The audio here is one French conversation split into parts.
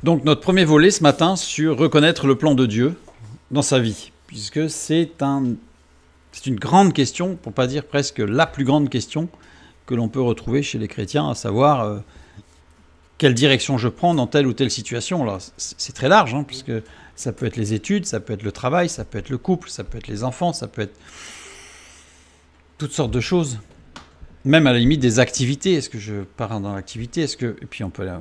Donc notre premier volet ce matin sur reconnaître le plan de Dieu dans sa vie, puisque c'est une grande question, pour ne pas dire presque la plus grande question que l'on peut retrouver chez les chrétiens, à savoir quelle direction je prends dans telle ou telle situation. Alors, c'est très large, hein, puisque ça peut être les études, ça peut être le travail, ça peut être le couple, ça peut être les enfants, ça peut être toutes sortes de choses. Même à la limite des activités. Est-ce que je pars dans l'activité? Et puis on peut aller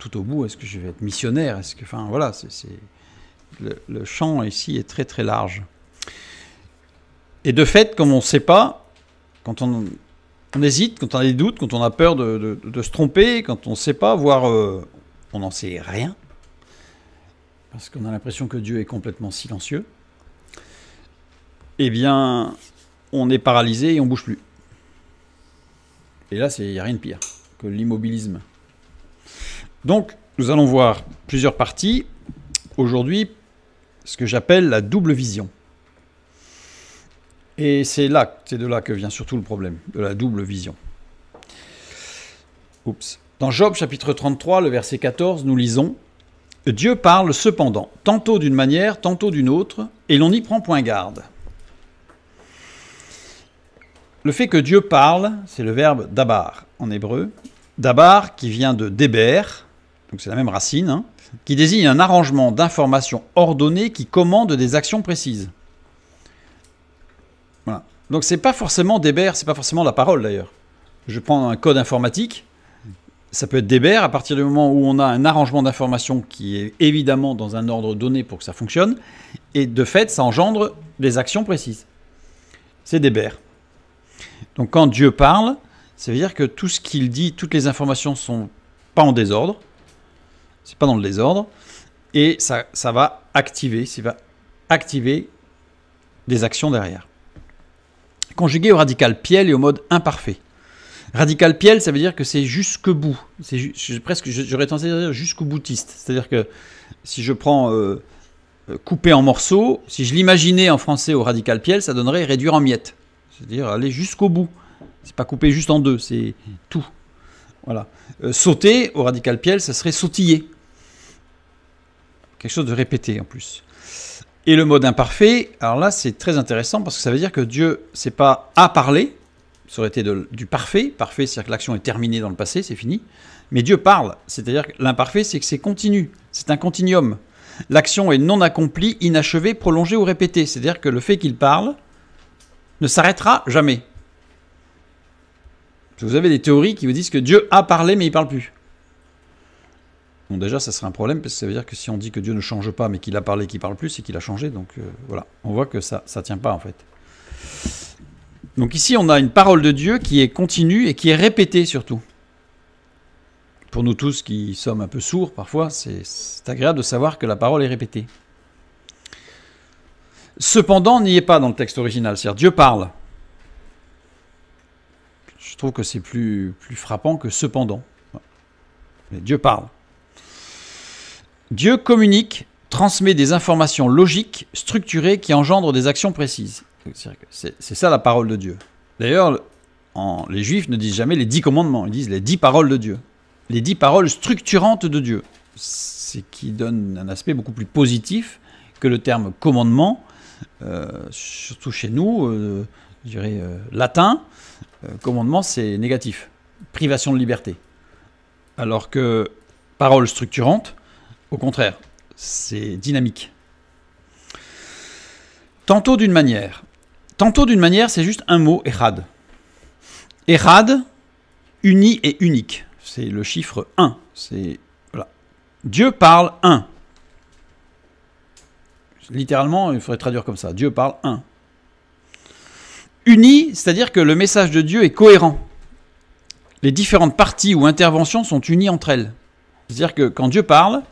tout au bout. Est-ce que je vais être missionnaire? Enfin voilà, le champ ici est très très large. Et de fait, comme on ne sait pas, quand on hésite, quand on a des doutes, quand on a peur de se tromper, quand on ne sait pas, voire on n'en sait rien, parce qu'on a l'impression que Dieu est complètement silencieux, eh bien, on est paralysé et on ne bouge plus. Et là, il n'y a rien de pire que l'immobilisme. Donc, nous allons voir plusieurs parties. Aujourd'hui, ce que j'appelle la double vision. Et c'est de là que vient surtout le problème, de la double vision. Dans Job chapitre 33, le verset 14, nous lisons « Dieu parle cependant, tantôt d'une manière, tantôt d'une autre, et l'on n'y prend point garde. » Le fait que Dieu parle, c'est le verbe « dabar » en hébreu. « Dabar » qui vient de « déber », donc c'est la même racine, hein, qui désigne un arrangement d'informations ordonnées qui commande des actions précises. Voilà. Donc c'est pas forcément Déber, c'est pas forcément la parole d'ailleurs. Je prends un code informatique, ça peut être Déber à partir du moment où on a un arrangement d'informations qui est évidemment dans un ordre donné pour que ça fonctionne, et de fait ça engendre des actions précises. C'est Déber. Donc quand Dieu parle, ça veut dire que tout ce qu'il dit, toutes les informations sont pas en désordre, c'est pas dans le désordre, et ça va activer des actions derrière. Conjugué au radical piel et au mode imparfait. Radical piel, ça veut dire que c'est jusque bout. J'aurais tendance à dire jusqu'au boutiste. C'est-à-dire que si je prends couper en morceaux, si je l'imaginais en français au radical piel, ça donnerait réduire en miettes. C'est-à-dire aller jusqu'au bout. C'est pas couper juste en deux, c'est tout. Voilà. Sauter au radical piel, ça serait sautiller. Quelque chose de répété en plus. Et le mode imparfait, alors là c'est très intéressant parce que ça veut dire que Dieu, c'est pas à parler, ça aurait été du parfait. Parfait, c'est-à-dire que l'action est terminée dans le passé, c'est fini. Mais Dieu parle, c'est-à-dire que l'imparfait, c'est que c'est continu, c'est un continuum. L'action est non accomplie, inachevée, prolongée ou répétée. C'est-à-dire que le fait qu'il parle ne s'arrêtera jamais. Vous avez des théories qui vous disent que Dieu a parlé mais il ne parle plus. Bon, déjà, ça serait un problème, parce que ça veut dire que si on dit que Dieu ne change pas, mais qu'il a parlé et qu'il ne parle plus, c'est qu'il a changé. Donc voilà, on voit que ça ne tient pas en fait. Donc ici, on a une parole de Dieu qui est continue et qui est répétée surtout. Pour nous tous qui sommes un peu sourds, parfois, c'est agréable de savoir que la parole est répétée. Cependant, n'y est pas dans le texte original, c'est-à-dire Dieu parle. Je trouve que c'est plus frappant que cependant. Mais Dieu parle. Dieu communique, transmet des informations logiques, structurées, qui engendrent des actions précises. C'est ça la parole de Dieu. D'ailleurs, les Juifs ne disent jamais les 10 commandements, ils disent les 10 paroles de Dieu. Les 10 paroles structurantes de Dieu. C'est qui donne un aspect beaucoup plus positif que le terme commandement, surtout chez nous, je dirais latin. Commandement, c'est négatif. Privation de liberté. Alors que parole structurante, au contraire, c'est dynamique. Tantôt d'une manière. Tantôt d'une manière, c'est juste un mot, Echad. Echad, uni et unique. C'est le chiffre 1. Voilà. Dieu parle 1. Littéralement, il faudrait traduire comme ça. Dieu parle 1. Uni, c'est-à-dire que le message de Dieu est cohérent. Les différentes parties ou interventions sont unies entre elles. C'est-à-dire que quand Dieu parle,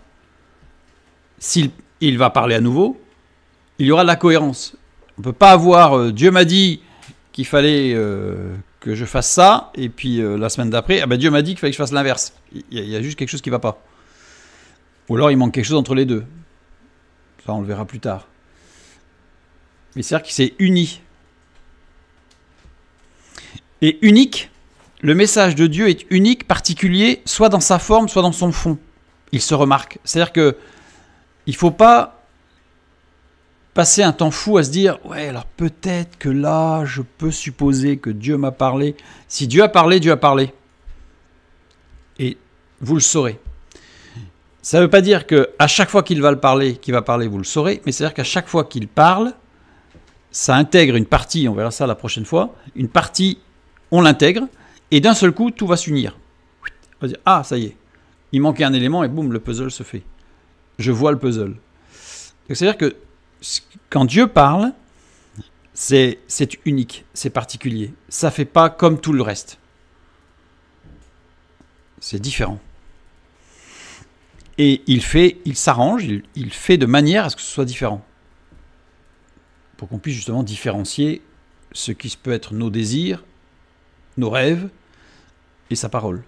s'il va parler à nouveau, il y aura de la cohérence. On ne peut pas avoir Dieu m'a dit qu'il fallait que je fasse ça, et puis la semaine d'après, Dieu m'a dit qu'il fallait que je fasse l'inverse. Il y a juste quelque chose qui ne va pas. Ou alors il manque quelque chose entre les deux. Ça, on le verra plus tard. Mais c'est-à-dire que c'est uni. Et unique, le message de Dieu est unique, particulier, soit dans sa forme, soit dans son fond. il se remarque. C'est-à-dire que il ne faut pas passer un temps fou à se dire « Ouais, alors peut-être que là, je peux supposer que Dieu m'a parlé. » Si Dieu a parlé, Dieu a parlé. Et vous le saurez. Ça ne veut pas dire qu'à chaque fois qu'il va parler, vous le saurez, mais c'est-à-dire qu'à chaque fois qu'il parle, ça intègre une partie, on verra ça la prochaine fois, une partie, on l'intègre, et d'un seul coup, tout va s'unir. On va dire « Ah, ça y est, il manquait un élément, et boum, le puzzle se fait. Je vois le puzzle. » C'est-à-dire que quand Dieu parle, c'est unique, c'est particulier. Ça ne fait pas comme tout le reste. C'est différent. Et il s'arrange, il fait de manière à ce que ce soit différent. Pour qu'on puisse justement différencier ce qui peut être nos désirs, nos rêves et sa parole.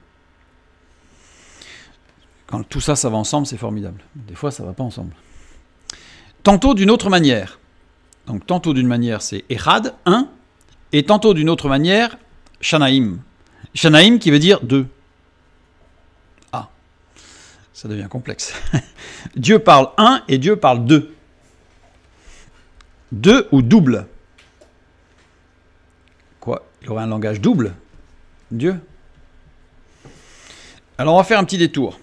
Quand tout ça, ça va ensemble, c'est formidable. Des fois, ça ne va pas ensemble. Tantôt d'une autre manière. Donc tantôt d'une manière, c'est Echad, un, et tantôt d'une autre manière, Shanaim. Shanaim qui veut dire deux. Ah, ça devient complexe. Dieu parle un et Dieu parle deux. Deux ou double. Quoi? Il aurait un langage double, Dieu. Alors on va faire un petit détour.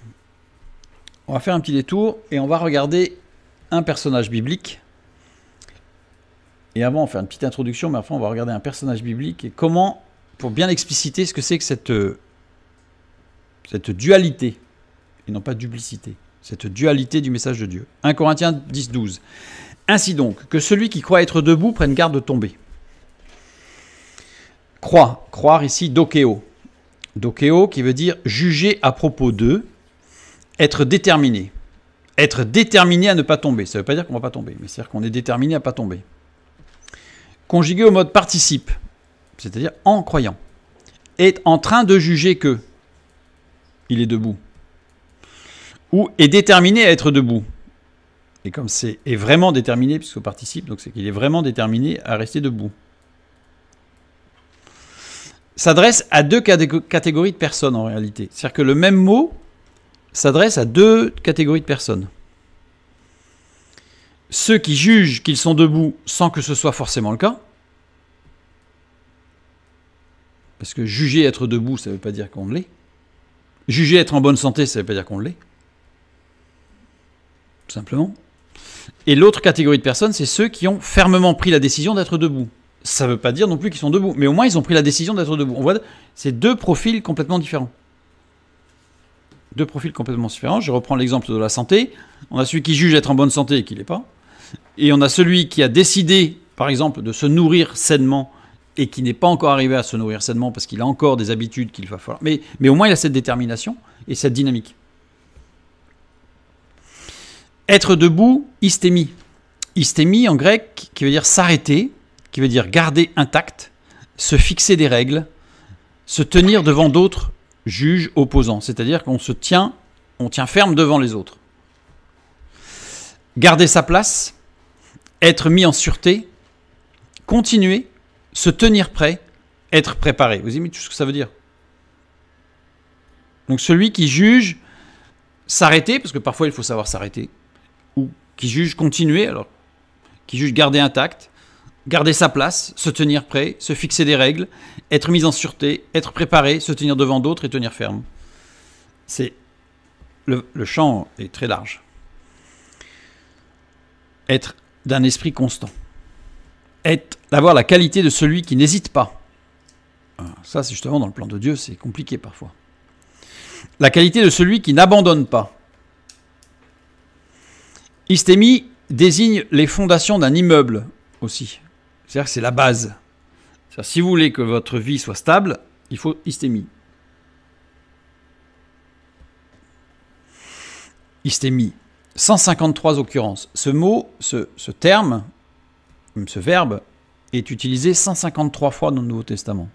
On va faire un petit détour et on va regarder un personnage biblique. Et avant, on va faire une petite introduction, mais enfin, on va regarder un personnage biblique et comment, pour bien expliciter ce que c'est que cette dualité, et non pas duplicité, cette dualité du message de Dieu. 1 Corinthiens 10, 12. Ainsi donc, que celui qui croit être debout prenne garde de tomber. Croire ici, dokeo. Dokeo qui veut dire juger à propos d'eux, être déterminé. Être déterminé à ne pas tomber. Ça ne veut pas dire qu'on ne va pas tomber, mais c'est-à-dire qu'on est déterminé à ne pas tomber. Conjugué au mode participe, c'est-à-dire en croyant. Est en train de juger que il est debout. Ou est déterminé à être debout. Et comme c'est est vraiment déterminé, puisqu'au participe, donc c'est qu'il est vraiment déterminé à rester debout. S'adresse à deux catégories de personnes en réalité. C'est-à-dire que le même mot s'adresse à deux catégories de personnes. Ceux qui jugent qu'ils sont debout sans que ce soit forcément le cas. Parce que juger être debout, ça ne veut pas dire qu'on l'est. Juger être en bonne santé, ça ne veut pas dire qu'on l'est. Tout simplement. Et l'autre catégorie de personnes, c'est ceux qui ont fermement pris la décision d'être debout. Ça ne veut pas dire non plus qu'ils sont debout, mais au moins ils ont pris la décision d'être debout. On voit, c'est deux profils complètement différents. Deux profils complètement différents. Je reprends l'exemple de la santé. On a celui qui juge être en bonne santé et qui ne l'est pas. Et on a celui qui a décidé, par exemple, de se nourrir sainement et qui n'est pas encore arrivé à se nourrir sainement parce qu'il a encore des habitudes qu'il va falloir. Mais au moins il a cette détermination et cette dynamique. Être debout, istémie. Istémie en grec qui veut dire s'arrêter, qui veut dire garder intact, se fixer des règles, se tenir devant d'autres juges opposants. C'est-à-dire qu'on tient ferme devant les autres. Garder sa place, être mis en sûreté, continuer, se tenir prêt, être préparé. Vous imaginez tout ce que ça veut dire? Donc celui qui juge s'arrêter, parce que parfois il faut savoir s'arrêter, ou qui juge continuer, alors qui juge garder intact, garder sa place, se tenir prêt, se fixer des règles, être mis en sûreté, être préparé, se tenir devant d'autres et tenir ferme. Le champ est très large. Être d'un esprit constant. D'avoir la qualité de celui qui n'hésite pas. Ça, c'est justement dans le plan de Dieu, c'est compliqué parfois. La qualité de celui qui n'abandonne pas. Istémie désigne les fondations d'un immeuble aussi. C'est-à-dire que c'est la base. C'est-à-dire, si vous voulez que votre vie soit stable, il faut istémie. Istémie. 153 occurrences. Ce mot, ce terme, ce verbe, est utilisé 153 fois dans le Nouveau Testament.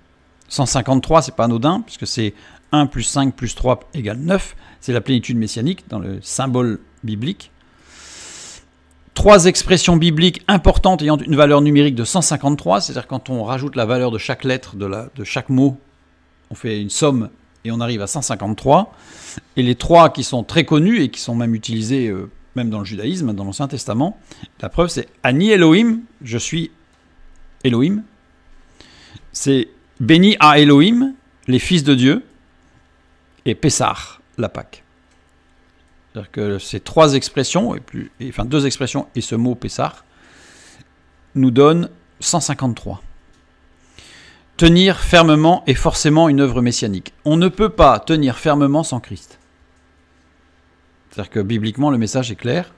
153, c'est pas anodin, puisque c'est 1 plus 5 plus 3 égale 9. C'est la plénitude messianique dans le symbole biblique. 3 expressions bibliques importantes ayant une valeur numérique de 153, c'est-à-dire quand on rajoute la valeur de chaque lettre, de chaque mot, on fait une somme et on arrive à 153. Et les 3 qui sont très connus et qui sont même utilisés même dans le judaïsme, dans l'Ancien Testament, la preuve c'est Ani Elohim, je suis Elohim. C'est béni à Elohim, les fils de Dieu, et Pessah, la Pâque. C'est-à-dire que ces 3 expressions, enfin 2 expressions et ce mot Pessah, nous donnent 153. Tenir fermement est forcément une œuvre messianique. On ne peut pas tenir fermement sans Christ. C'est-à-dire que bibliquement, le message est clair.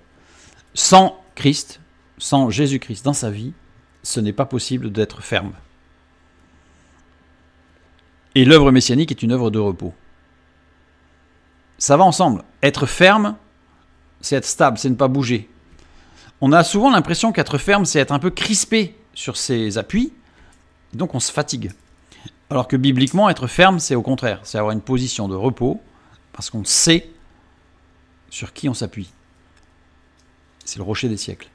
Sans Christ, sans Jésus-Christ dans sa vie, ce n'est pas possible d'être ferme. Et l'œuvre messianique est une œuvre de repos. Ça va ensemble. Être ferme, c'est être stable, c'est ne pas bouger. On a souvent l'impression qu'être ferme, c'est être un peu crispé sur ses appuis, donc on se fatigue. Alors que bibliquement, être ferme, c'est au contraire, c'est avoir une position de repos, parce qu'on sait sur qui on s'appuie. C'est le rocher des siècles.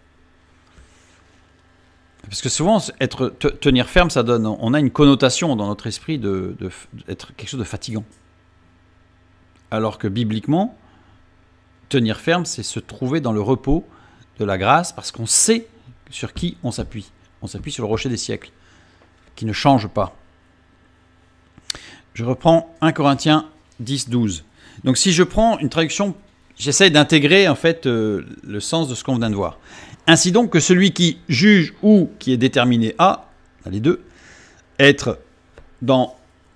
Parce que souvent, tenir ferme, ça donne, on a une connotation dans notre esprit d'être quelque chose de fatigant. Alors que bibliquement, tenir ferme, c'est se trouver dans le repos de la grâce, parce qu'on sait sur qui on s'appuie. On s'appuie sur le rocher des siècles, qui ne change pas. Je reprends 1 Corinthiens 10, 12. Donc si je prends une traduction, j'essaie d'intégrer en fait le sens de ce qu'on vient de voir. Ainsi donc que celui qui juge ou qui est déterminé à, les deux, être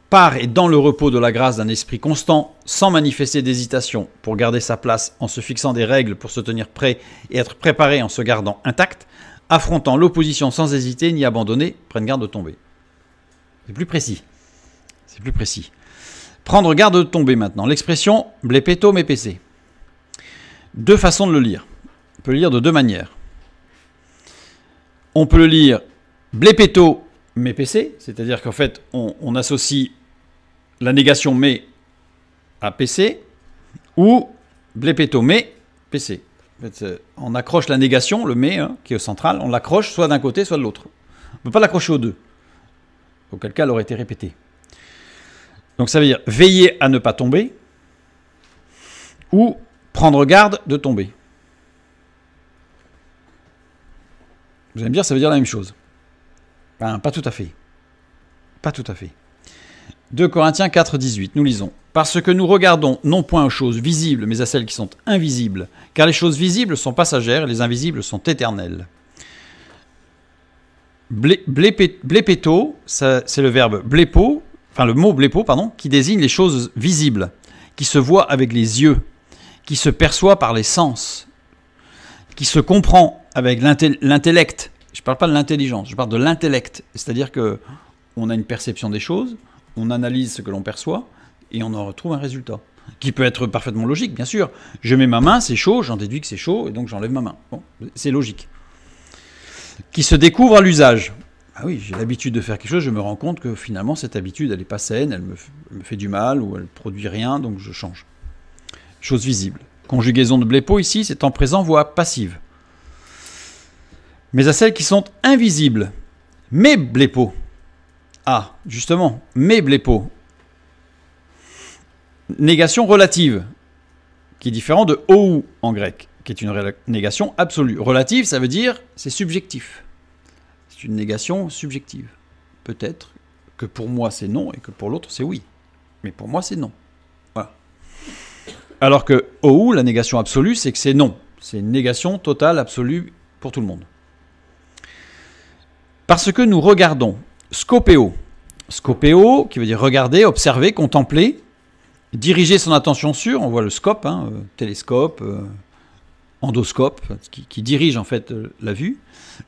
par et dans le repos de la grâce d'un esprit constant, sans manifester d'hésitation, pour garder sa place en se fixant des règles pour se tenir prêt et être préparé en se gardant intact, affrontant l'opposition sans hésiter ni abandonner, prenne garde de tomber. C'est plus précis. C'est plus précis. Prendre garde de tomber maintenant. L'expression blepeto mépc. 2 façons de le lire. On peut le lire de 2 manières. On peut le lire blepeto mépc, c'est-à-dire qu'en fait, on associe la négation mais à pc, ou blepeto mais pc. En fait, on accroche la négation, le mais, qui est central, on l'accroche soit d'un côté, soit de l'autre. On ne peut pas l'accrocher aux deux. Auquel cas, elle aurait été répétée. Donc ça veut dire veiller à ne pas tomber, ou prendre garde de tomber. Vous allez me dire, ça veut dire la même chose. Ben, pas tout à fait. Pas tout à fait. 2 Corinthiens 4, 18, nous lisons. Parce que nous regardons non point aux choses visibles, mais à celles qui sont invisibles, car les choses visibles sont passagères et les invisibles sont éternelles. Blepeto, c'est le verbe blepo, enfin le mot blepo, pardon, qui désigne les choses visibles, qui se voient avec les yeux, qui se perçoit par les sens, qui se comprend avec l'intellect. Je ne parle pas de l'intelligence, je parle de l'intellect. C'est-à-dire qu'on a une perception des choses, on analyse ce que l'on perçoit, et on en retrouve un résultat. Qui peut être parfaitement logique, bien sûr. Je mets ma main, c'est chaud, j'en déduis que c'est chaud, et donc j'enlève ma main. Bon, c'est logique. Qui se découvre à l'usage. Ah oui, j'ai l'habitude de faire quelque chose, je me rends compte que finalement cette habitude, elle n'est pas saine, elle me fait du mal, ou elle ne produit rien, donc je change. Chose visible. Conjugaison de blepo ici, c'est en présent voix passive. Mais à celles qui sont invisibles. Mais blepo. Ah, justement, mais blepo. Négation relative, qui est différent de ou en grec, qui est une négation absolue. Relative, ça veut dire c'est subjectif. C'est une négation subjective. Peut-être que pour moi c'est non et que pour l'autre c'est oui. Mais pour moi c'est non. Voilà. Alors que ou, la négation absolue, c'est que c'est non. C'est une négation totale, absolue pour tout le monde. Parce que nous regardons, scopéo. Scopéo, qui veut dire regarder, observer, contempler, diriger son attention sur, on voit le scope, télescope, endoscope, qui dirige en fait la vue.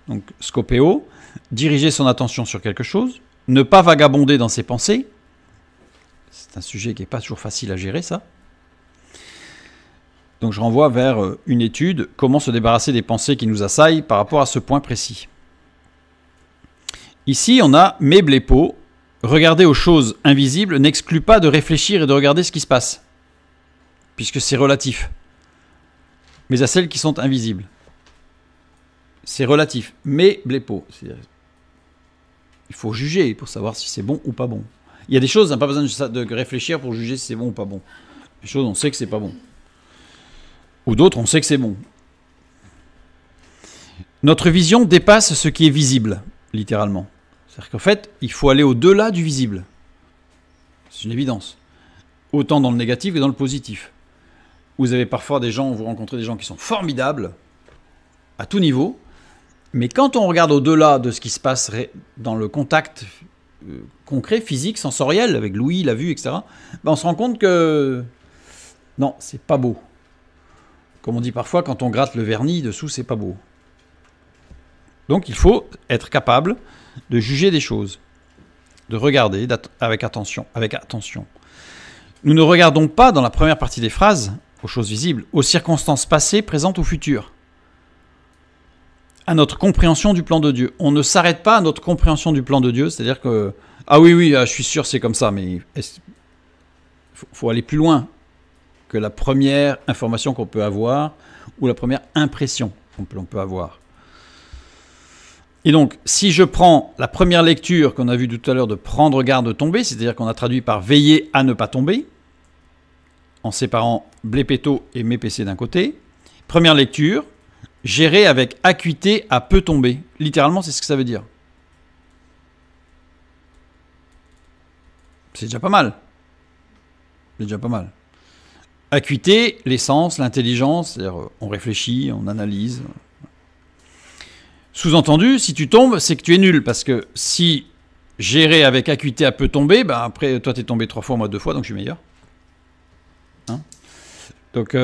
Donc scopéo, diriger son attention sur quelque chose, ne pas vagabonder dans ses pensées. C'est un sujet qui n'est pas toujours facile à gérer, ça. Donc je renvoie vers une étude, comment se débarrasser des pensées qui nous assaillent par rapport à ce point précis. Ici, on a mes blepo. Regarder aux choses invisibles n'exclut pas de réfléchir et de regarder ce qui se passe, puisque c'est relatif. Mais à celles qui sont invisibles, c'est relatif. Mais blepo, il faut juger pour savoir si c'est bon ou pas bon. Il y a des choses, on n'a pas besoin de réfléchir pour juger si c'est bon ou pas bon. Des choses, on sait que c'est pas bon. Ou d'autres, on sait que c'est bon. Notre vision dépasse ce qui est visible, littéralement. C'est-à-dire qu'en fait, il faut aller au-delà du visible. C'est une évidence. Autant dans le négatif que dans le positif. Vous avez parfois des gens, vous rencontrez des gens qui sont formidables, à tout niveau, mais quand on regarde au-delà de ce qui se passe dans le contact concret, physique, sensoriel, avec l'ouïe, la vue, etc., ben on se rend compte que non, c'est pas beau. Comme on dit parfois, quand on gratte le vernis dessous, c'est pas beau. Donc il faut être capable de juger des choses, de regarder avec attention. Nous ne regardons pas, dans la première partie des phrases, aux choses visibles, aux circonstances passées, présentes ou futures, à notre compréhension du plan de Dieu. On ne s'arrête pas à notre compréhension du plan de Dieu, c'est-à-dire que, ah oui, je suis sûr c'est comme ça, mais il faut aller plus loin que la première information qu'on peut avoir ou la première impression qu'on peut avoir. Et donc, si je prends la première lecture qu'on a vue tout à l'heure de prendre garde de tomber, c'est-à-dire qu'on a traduit par veiller à ne pas tomber, en séparant blépéto et mépécé d'un côté. Première lecture, gérer avec acuité à peu tomber. Littéralement, c'est ce que ça veut dire. C'est déjà pas mal. C'est déjà pas mal. Acuité, l'essence, l'intelligence, c'est-à-dire on réfléchit, on analyse. Sous-entendu, si tu tombes, c'est que tu es nul, parce que si gérer avec acuité à peu tomber, ben après, toi, tu es tombé 3 fois, moi 2 fois, donc je suis meilleur. Hein? Donc,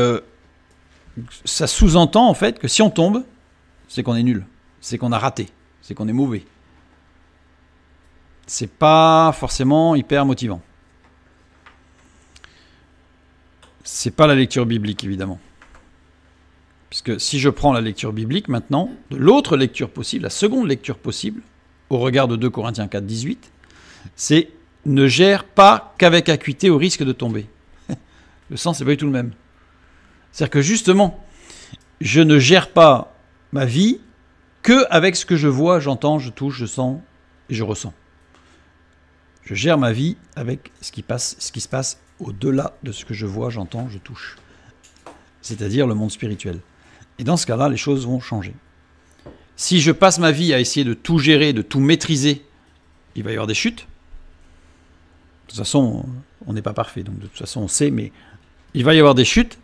ça sous-entend, en fait, que si on tombe, c'est qu'on est nul, c'est qu'on a raté, c'est qu'on est mauvais. C'est pas forcément hyper motivant. C'est pas la lecture biblique, évidemment. Puisque si je prends la lecture biblique maintenant, de l'autre lecture possible, la seconde lecture possible, au regard de 2 Corinthiens 4, 18, c'est « ne gère pas qu'avec acuité au risque de tomber ». Le sens n'est pas du tout le même. C'est-à-dire que justement, je ne gère pas ma vie qu'avec ce que je vois, j'entends, je touche, je sens et je ressens. Je gère ma vie avec ce qui se passe au-delà de ce que je vois, j'entends, je touche. C'est-à-dire le monde spirituel. Et dans ce cas-là, les choses vont changer. Si je passe ma vie à essayer de tout gérer, de tout maîtriser, il va y avoir des chutes. De toute façon, on n'est pas parfait, donc de toute façon on sait, mais il va y avoir des chutes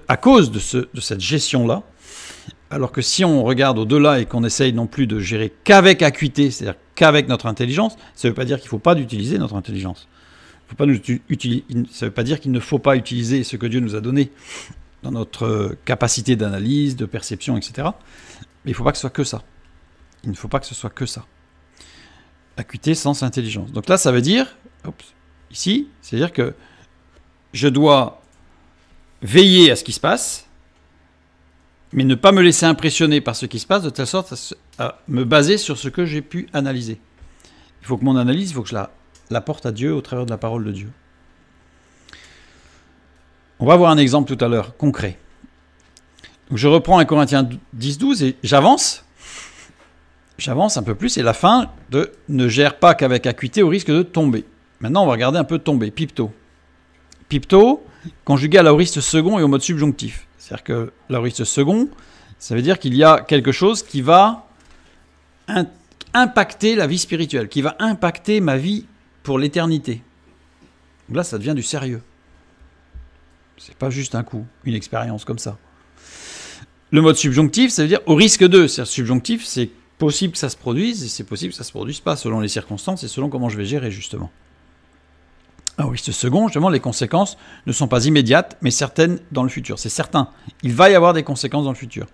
à cause de cette gestion-là. Alors que si on regarde au-delà et qu'on essaye non plus de gérer qu'avec acuité, c'est-à-dire qu'avec notre intelligence, ça ne veut pas dire qu'il ne faut pas utiliser notre intelligence. Ça ne veut pas dire qu'il ne faut pas utiliser ce que Dieu nous a donné dans notre capacité d'analyse, de perception, etc. Mais il ne faut pas que ce soit que ça. Il ne faut pas que ce soit que ça. Acuité, sens, intelligence. Donc là, ça veut dire, ici, c'est-à-dire que je dois veiller à ce qui se passe, mais ne pas me laisser impressionner par ce qui se passe, de telle sorte à me baser sur ce que j'ai pu analyser. Il faut que mon analyse, il faut que je la porte à Dieu au travers de la parole de Dieu. On va voir un exemple tout à l'heure, concret. Donc je reprends 1 Corinthiens 10, 12 et j'avance un peu plus, et la fin de « ne gère pas qu'avec acuité au risque de tomber ». Maintenant, on va regarder un peu tomber, pipto. Pipto, conjugué à l'aoriste second et au mode subjonctif. C'est-à-dire que l'aoriste second, ça veut dire qu'il y a quelque chose qui va impacter la vie spirituelle, qui va impacter ma vie pour l'éternité. Donc là, ça devient du sérieux. C'est pas juste un coup, une expérience comme ça. Le mode subjonctif, ça veut dire au risque de. C'est-à-dire subjonctif, c'est possible que ça se produise et c'est possible que ça se produise pas selon les circonstances et selon comment je vais gérer justement. Alors oui, ce second, justement, les conséquences ne sont pas immédiates, mais certaines dans le futur. C'est certain, il va y avoir des conséquences dans le futur.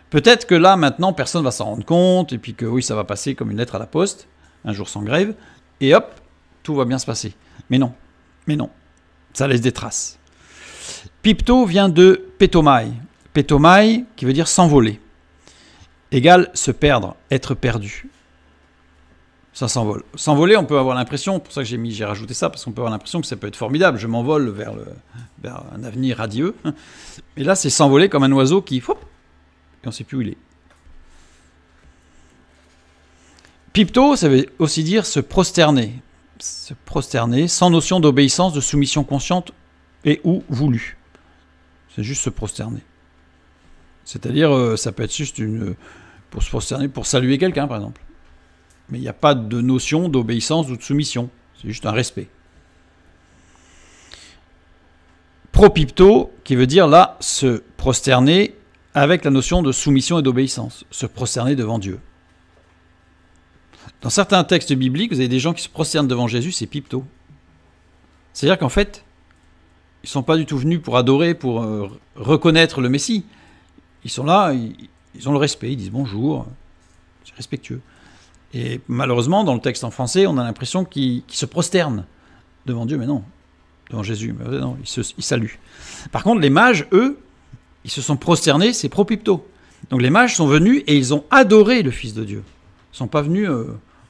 Peut-être que là, maintenant, personne ne va s'en rendre compte, et puis que oui, ça va passer comme une lettre à la poste, un jour sans grève, et hop, tout va bien se passer. Mais non, ça laisse des traces. Pipto vient de pétomai. Pétomai, qui veut dire s'envoler. Égale se perdre, être perdu. Ça s'envole. S'envoler, on peut avoir l'impression, pour ça que j'ai rajouté ça, parce qu'on peut avoir l'impression que ça peut être formidable. Je m'envole vers un avenir radieux. Et là, c'est s'envoler comme un oiseau qui, hop, et on ne sait plus où il est. Pipto, ça veut aussi dire se prosterner. Se prosterner, sans notion d'obéissance, de soumission consciente et ou voulue. C'est juste se prosterner. C'est-à-dire, ça peut être juste pour se prosterner, pour saluer quelqu'un, par exemple. Mais il n'y a pas de notion d'obéissance ou de soumission. C'est juste un respect. Propipto, qui veut dire là, se prosterner avec la notion de soumission et d'obéissance. Se prosterner devant Dieu. Dans certains textes bibliques, vous avez des gens qui se prosternent devant Jésus, c'est pipto. C'est-à-dire qu'en fait, ils ne sont pas du tout venus pour adorer, pour reconnaître le Messie. Ils sont là, ils ont le respect, ils disent bonjour, c'est respectueux. Et malheureusement, dans le texte en français, on a l'impression qu'ils se prosternent devant Dieu, mais non, devant Jésus, mais non, ils saluent. Par contre, les mages, eux, ils se sont prosternés, c'est propipto. Donc les mages sont venus et ils ont adoré le Fils de Dieu. Ils ne sont pas venus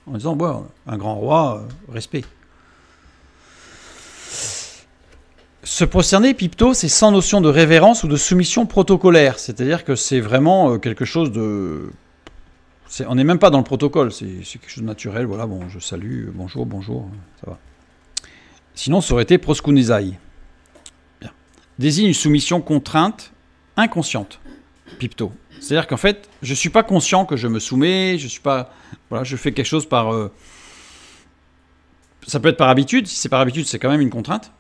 en disant, bon, un grand roi, respect. Se prosterner, pipto, c'est sans notion de révérence ou de soumission protocolaire. C'est-à-dire que c'est vraiment quelque chose de... On n'est même pas dans le protocole, c'est quelque chose de naturel. Voilà, bon, je salue, bonjour, ça va. Sinon, ça aurait été proskunizai. Bien. Désigne une soumission contrainte, inconsciente, pipto. C'est-à-dire qu'en fait, je ne suis pas conscient que je me soumets, je suis pas... Voilà, je fais quelque chose par... Ça peut être par habitude. Si c'est par habitude, c'est quand même une contrainte.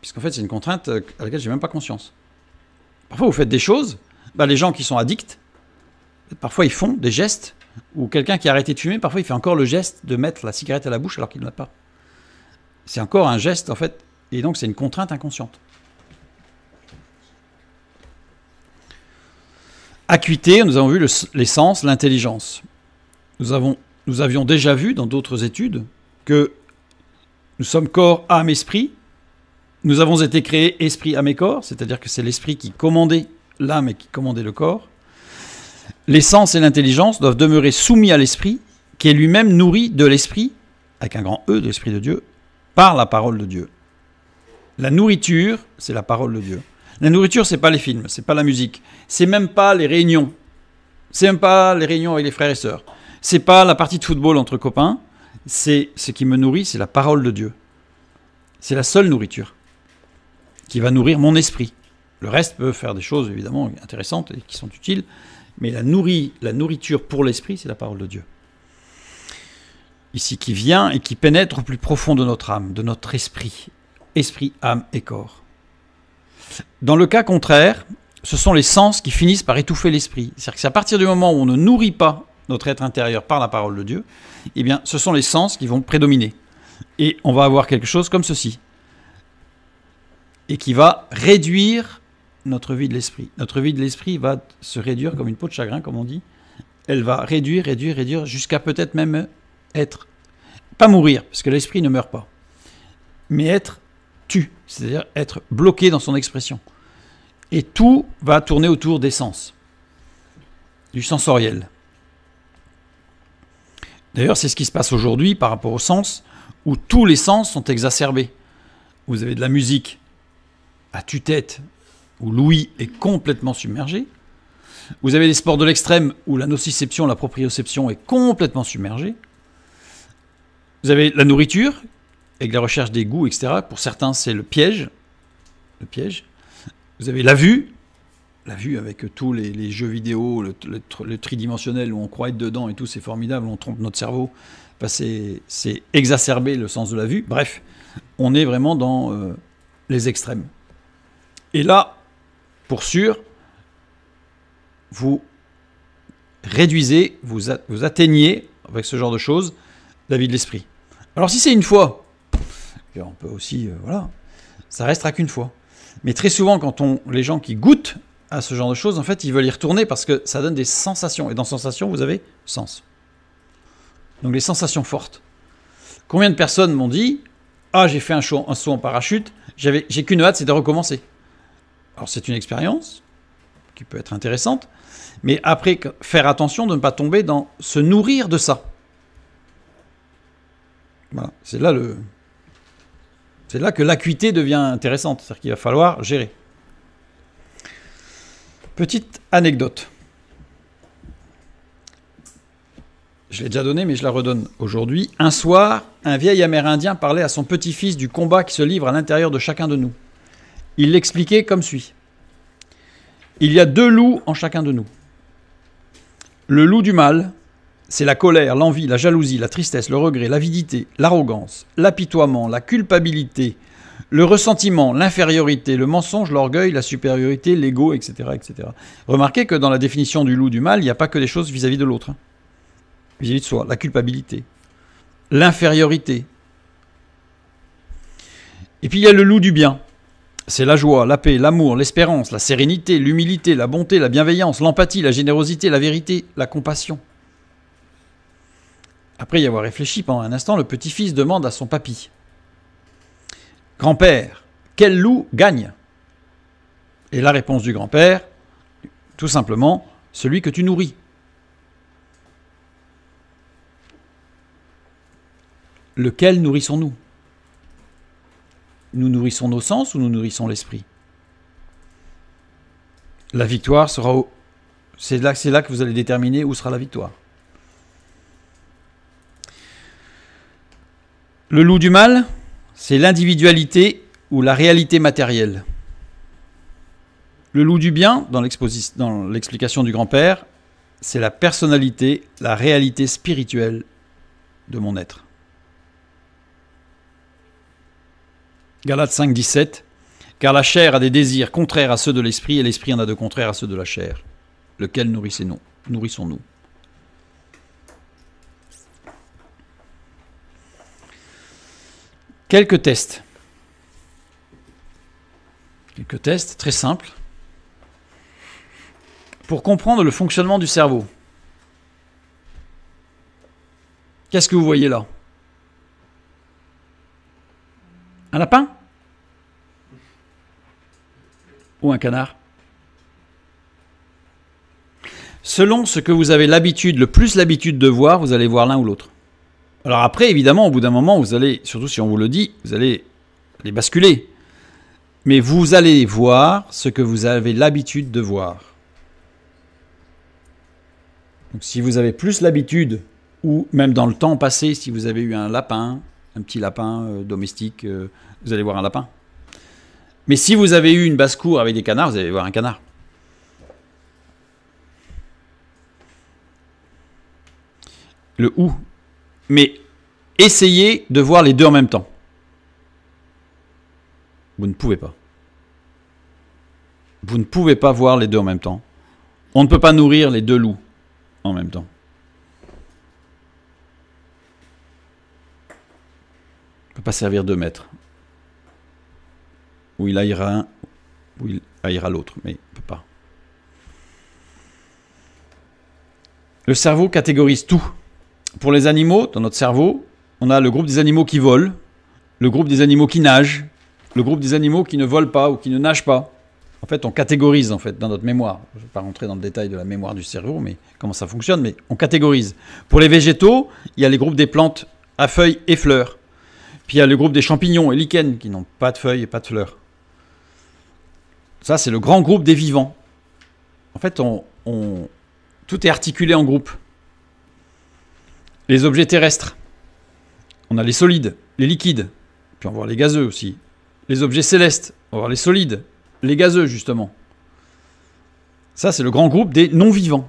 Puisqu'en fait, c'est une contrainte à laquelle je n'ai même pas conscience. Parfois, vous faites des choses, les gens qui sont addicts, parfois ils font des gestes, ou quelqu'un qui a arrêté de fumer, parfois il fait encore le geste de mettre la cigarette à la bouche alors qu'il ne l'a pas. C'est encore un geste, en fait, et donc c'est une contrainte inconsciente. Acuité, nous avons vu les sens, l'intelligence. Nous avions déjà vu dans d'autres études que nous sommes corps, âme, esprit. Nous avons été créés esprit, âme et corps, c'est-à-dire que c'est l'esprit qui commandait l'âme et qui commandait le corps. Les sens et l'intelligence doivent demeurer soumis à l'esprit, qui est lui-même nourri de l'esprit, avec un grand E de l'esprit de Dieu, par la parole de Dieu. La nourriture, c'est la parole de Dieu. La nourriture, c'est pas les films, c'est pas la musique, c'est même pas les réunions, c'est même pas les réunions avec les frères et sœurs, c'est pas la partie de football entre copains, c'est ce qui me nourrit, c'est la parole de Dieu. C'est la seule nourriture qui va nourrir mon esprit. Le reste peut faire des choses évidemment intéressantes et qui sont utiles, mais la nourriture pour l'esprit, c'est la parole de Dieu. Ici, qui vient et qui pénètre au plus profond de notre âme, de notre esprit, âme et corps. Dans le cas contraire, ce sont les sens qui finissent par étouffer l'esprit. C'est-à-dire que c'est à partir du moment où on ne nourrit pas notre être intérieur par la parole de Dieu, eh bien, ce sont les sens qui vont prédominer. Et on va avoir quelque chose comme ceci. Et qui va réduire notre vie de l'esprit. Notre vie de l'esprit va se réduire comme une peau de chagrin, comme on dit. Elle va réduire, jusqu'à peut-être même être, pas mourir, parce que l'esprit ne meurt pas, mais être tu, c'est-à-dire être bloqué dans son expression. Et tout va tourner autour des sens, du sensoriel. D'ailleurs, c'est ce qui se passe aujourd'hui par rapport aux sens, où tous les sens sont exacerbés. Vous avez de la musique à tue-tête, où l'ouïe est complètement submergée. Vous avez les sports de l'extrême, où la nociception, la proprioception est complètement submergée. Vous avez la nourriture, avec la recherche des goûts, etc. Pour certains, c'est le piège. Vous avez la vue avec tous les jeux vidéo, le tridimensionnel, où on croit être dedans et tout, c'est formidable, on trompe notre cerveau. C'est exacerber le sens de la vue. Bref, on est vraiment dans les extrêmes. Et là, pour sûr, vous réduisez, vous atteignez, avec ce genre de choses, la vie de l'esprit. Alors si c'est une fois, on peut aussi, ça restera qu'une fois. Mais très souvent, quand les gens qui goûtent à ce genre de choses, en fait, ils veulent y retourner parce que ça donne des sensations. Et dans sensations, vous avez sens. Donc les sensations fortes. Combien de personnes m'ont dit « Ah, j'ai fait un saut en parachute, j'ai qu'une hâte, c'est de recommencer. » Alors c'est une expérience qui peut être intéressante, mais après, faire attention de ne pas tomber dans se nourrir de ça. Voilà, c'est là que l'acuité devient intéressante, c'est-à-dire qu'il va falloir gérer. Petite anecdote. je l'ai déjà donnée, mais je la redonne aujourd'hui. Un soir, un vieil Amérindien parlait à son petit-fils du combat qui se livre à l'intérieur de chacun de nous. Il l'expliquait comme suit. Il y a 2 loups en chacun de nous. Le loup du mal, c'est la colère, l'envie, la jalousie, la tristesse, le regret, l'avidité, l'arrogance, l'apitoiement, la culpabilité, le ressentiment, l'infériorité, le mensonge, l'orgueil, la supériorité, l'ego, etc., etc. Remarquez que dans la définition du loup du mal, il n'y a pas que des choses vis-à-vis de l'autre. Vis-à-vis de soi, la culpabilité, l'infériorité. Et puis il y a le loup du bien. C'est la joie, la paix, l'amour, l'espérance, la sérénité, l'humilité, la bonté, la bienveillance, l'empathie, la générosité, la vérité, la compassion. Après y avoir réfléchi pendant un instant, le petit-fils demande à son papy. « Grand-père, quel loup gagne ?» Et la réponse du grand-père, tout simplement, celui que tu nourris. Lequel nourrissons-nous ? Nous nourrissons nos sens ou nous nourrissons l'esprit ? La victoire sera au... C'est là que vous allez déterminer où sera la victoire. Le loup du mal, c'est l'individualité ou la réalité matérielle. Le loup du bien, dans l'explication du grand-père, c'est la personnalité, la réalité spirituelle de mon être. Galates 5, 17. Car la chair a des désirs contraires à ceux de l'esprit, et l'esprit en a de contraires à ceux de la chair. Lequel nourrissons-nous ? Quelques tests. Quelques tests très simples pour comprendre le fonctionnement du cerveau. Qu'est-ce que vous voyez là ? Un lapin ? Ou un canard ? Selon ce que vous avez le plus l'habitude de voir, vous allez voir l'un ou l'autre. Alors après, évidemment, au bout d'un moment, vous allez, surtout si on vous le dit, vous allez les basculer. Mais vous allez voir ce que vous avez l'habitude de voir. Donc si vous avez plus l'habitude, ou même dans le temps passé, si vous avez eu un lapin, un petit lapin domestique, vous allez voir un lapin. Mais si vous avez eu une basse-cour avec des canards, vous allez voir un canard. Le ou. Mais essayez de voir les deux en même temps. Vous ne pouvez pas. Vous ne pouvez pas voir les deux en même temps. On ne peut pas nourrir les 2 loups en même temps. On ne peut pas servir 2 maîtres. Où il haïra un, où il haïra l'autre, mais on ne peut pas. Le cerveau catégorise tout. Pour les animaux, dans notre cerveau, on a le groupe des animaux qui volent, le groupe des animaux qui nagent, le groupe des animaux qui ne volent pas ou qui ne nagent pas. En fait, on catégorise dans notre mémoire. Je ne vais pas rentrer dans le détail de la mémoire du cerveau, mais comment ça fonctionne, mais on catégorise. Pour les végétaux, il y a les groupes des plantes à feuilles et fleurs. Puis il y a le groupe des champignons et lichens qui n'ont pas de feuilles et pas de fleurs. Ça, c'est le grand groupe des vivants. En fait, tout est articulé en groupe. Les objets terrestres. On a les solides, les liquides. Puis on va voir les gazeux aussi. Les objets célestes. On va voir les solides, les gazeux justement. Ça, c'est le grand groupe des non-vivants.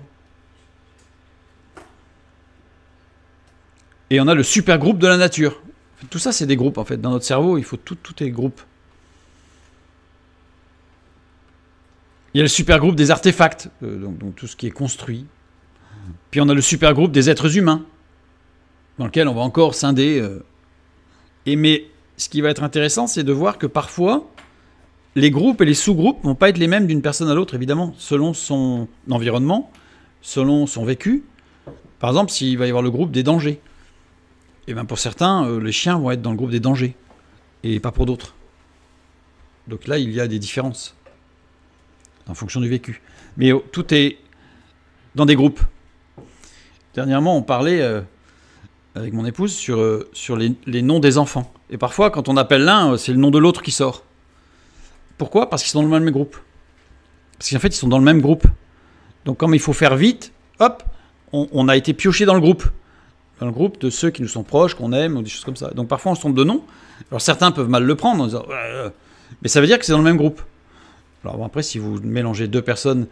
Et on a le super groupe de la nature. Tout ça, c'est des groupes en fait. Dans notre cerveau, il faut tout est groupe. Il y a le super groupe des artefacts, donc tout ce qui est construit. Puis on a le super groupe des êtres humains, dans lequel on va encore scinder. Mais ce qui va être intéressant, c'est de voir que parfois, les groupes et les sous-groupes ne vont pas être les mêmes d'une personne à l'autre, évidemment, selon son environnement, selon son vécu. Par exemple, s'il va y avoir le groupe des dangers, et bien pour certains, les chiens vont être dans le groupe des dangers, et pas pour d'autres. Donc là, il y a des différences, en fonction du vécu. Mais tout est dans des groupes. Dernièrement, on parlait avec mon épouse sur les noms des enfants. Et parfois, quand on appelle l'un, c'est le nom de l'autre qui sort. Pourquoi ? Parce qu'ils sont dans le même groupe. Parce qu'en fait, ils sont dans le même groupe. Donc, comme il faut faire vite, hop, on a été pioché dans le groupe. dans le groupe de ceux qui nous sont proches, qu'on aime, ou des choses comme ça. Donc parfois on se trompe de nom. Alors certains peuvent mal le prendre en disant mais ça veut dire que c'est dans le même groupe. Alors bon, après, si vous mélangez deux personnes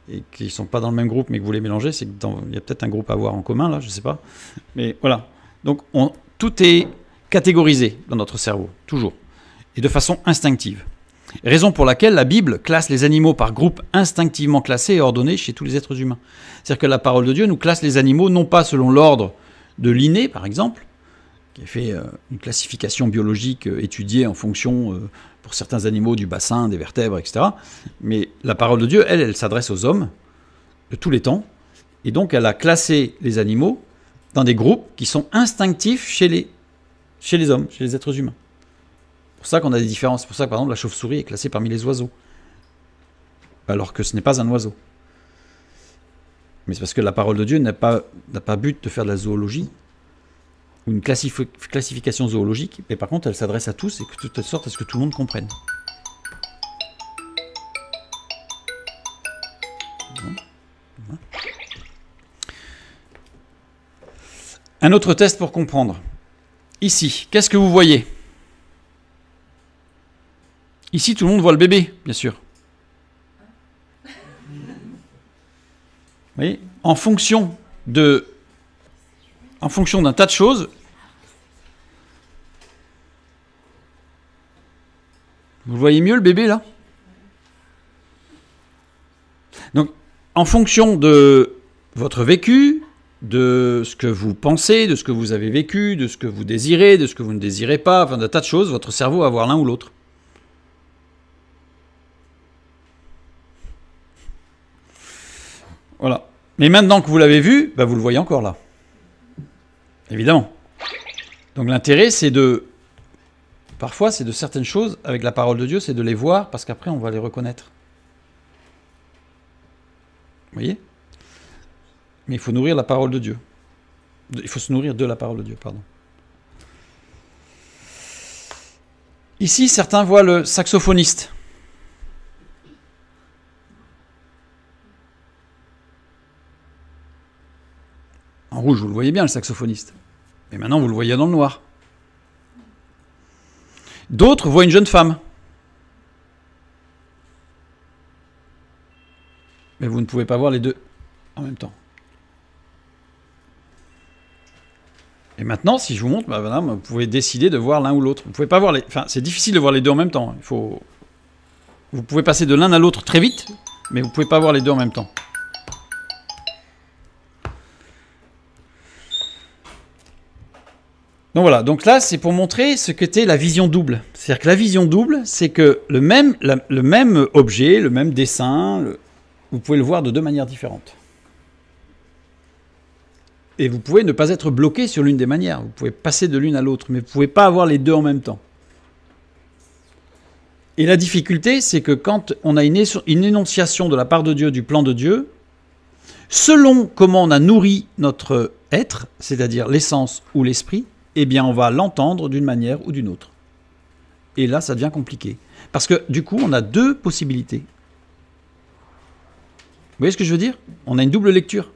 et qui ne sont pas dans le même groupe, mais que vous les mélangez, c'est qu'il y a peut-être un groupe à avoir en commun, là, je ne sais pas. Mais voilà. Donc tout est catégorisé dans notre cerveau, toujours. Et de façon instinctive. Raison pour laquelle la Bible classe les animaux par groupes instinctivement classés et ordonnés chez tous les êtres humains. C'est-à-dire que la parole de Dieu nous classe les animaux non pas selon l'ordre de Linné, par exemple, qui a fait une classification biologique étudiée en fonction, pour certains animaux, du bassin, des vertèbres, etc. Mais la parole de Dieu, elle s'adresse aux hommes de tous les temps. Et donc, elle a classé les animaux dans des groupes qui sont instinctifs chez les hommes, chez les êtres humains. C'est pour ça qu'on a des différences. C'est pour ça que, par exemple, la chauve-souris est classée parmi les oiseaux, alors que ce n'est pas un oiseau. Mais c'est parce que la parole de Dieu n'a pas but de faire de la zoologie, ou une classification zoologique, mais par contre elle s'adresse à tous et de toute sorte à ce que tout le monde comprenne. Un autre test pour comprendre. Ici, qu'est-ce que vous voyez? Ici, tout le monde voit le bébé, bien sûr. Vous voyez, en fonction d'un tas de choses, vous voyez mieux le bébé là? Donc, en fonction de votre vécu, de ce que vous pensez, de ce que vous avez vécu, de ce que vous désirez, de ce que vous ne désirez pas, enfin d'un tas de choses, votre cerveau va voir l'un ou l'autre. Voilà. Mais maintenant que vous l'avez vu, vous le voyez encore là. Évidemment. Donc l'intérêt, parfois, c'est de certaines choses, avec la parole de Dieu, c'est de les voir, parce qu'après, on va les reconnaître. Vous voyez? Mais il faut nourrir la parole de Dieu. Il faut se nourrir de la parole de Dieu, pardon. Ici, certains voient le saxophoniste. En rouge, vous le voyez bien, le saxophoniste. Mais maintenant, vous le voyez dans le noir. D'autres voient une jeune femme. Mais vous ne pouvez pas voir les deux en même temps. Et maintenant, si je vous montre, vous pouvez décider de voir l'un ou l'autre. Vous pouvez pas voir c'est difficile de voir les deux en même temps. Vous pouvez passer de l'un à l'autre très vite, mais vous ne pouvez pas voir les deux en même temps. Donc voilà, donc là c'est pour montrer ce qu'était la vision double. C'est-à-dire que la vision double, c'est que le même objet, le même dessin, vous pouvez le voir de deux manières différentes. Et vous pouvez ne pas être bloqué sur l'une des manières, vous pouvez passer de l'une à l'autre, mais vous ne pouvez pas avoir les deux en même temps. Et la difficulté, c'est que quand on a une énonciation de la part de Dieu, du plan de Dieu, selon comment on a nourri notre être, c'est-à-dire l'essence ou l'esprit, eh bien on va l'entendre d'une manière ou d'une autre. Et là, ça devient compliqué. Parce que du coup, on a deux possibilités. Vous voyez ce que je veux dire? On a une double lecture.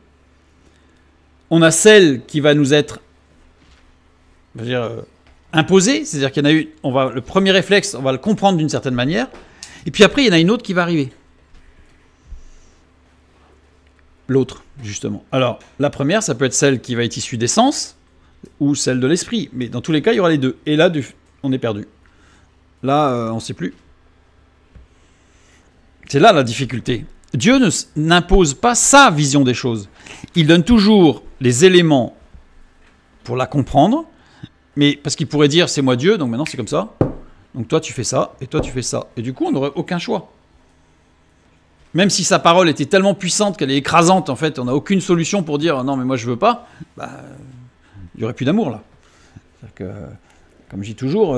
On a celle qui va nous être imposée, c'est-à-dire qu'il y en a eu, le premier réflexe, on va le comprendre d'une certaine manière, et puis après, il y en a une autre qui va arriver. L'autre, justement. Alors, la première, ça peut être celle qui va être issue des sens, ou celle de l'esprit. Mais dans tous les cas, il y aura les deux. Et là, on est perdu. Là, on ne sait plus. C'est là la difficulté. Dieu n'impose pas sa vision des choses. Il donne toujours les éléments pour la comprendre, mais parce qu'il pourrait dire, c'est moi Dieu, donc maintenant c'est comme ça. Donc toi tu fais ça, et toi tu fais ça. Et du coup, on n'aurait aucun choix. Même si sa parole était tellement puissante qu'elle est écrasante, en fait, on n'a aucune solution pour dire, non mais moi je veux pas, il n'y aurait plus d'amour là. C'est-à-dire que, comme je dis toujours,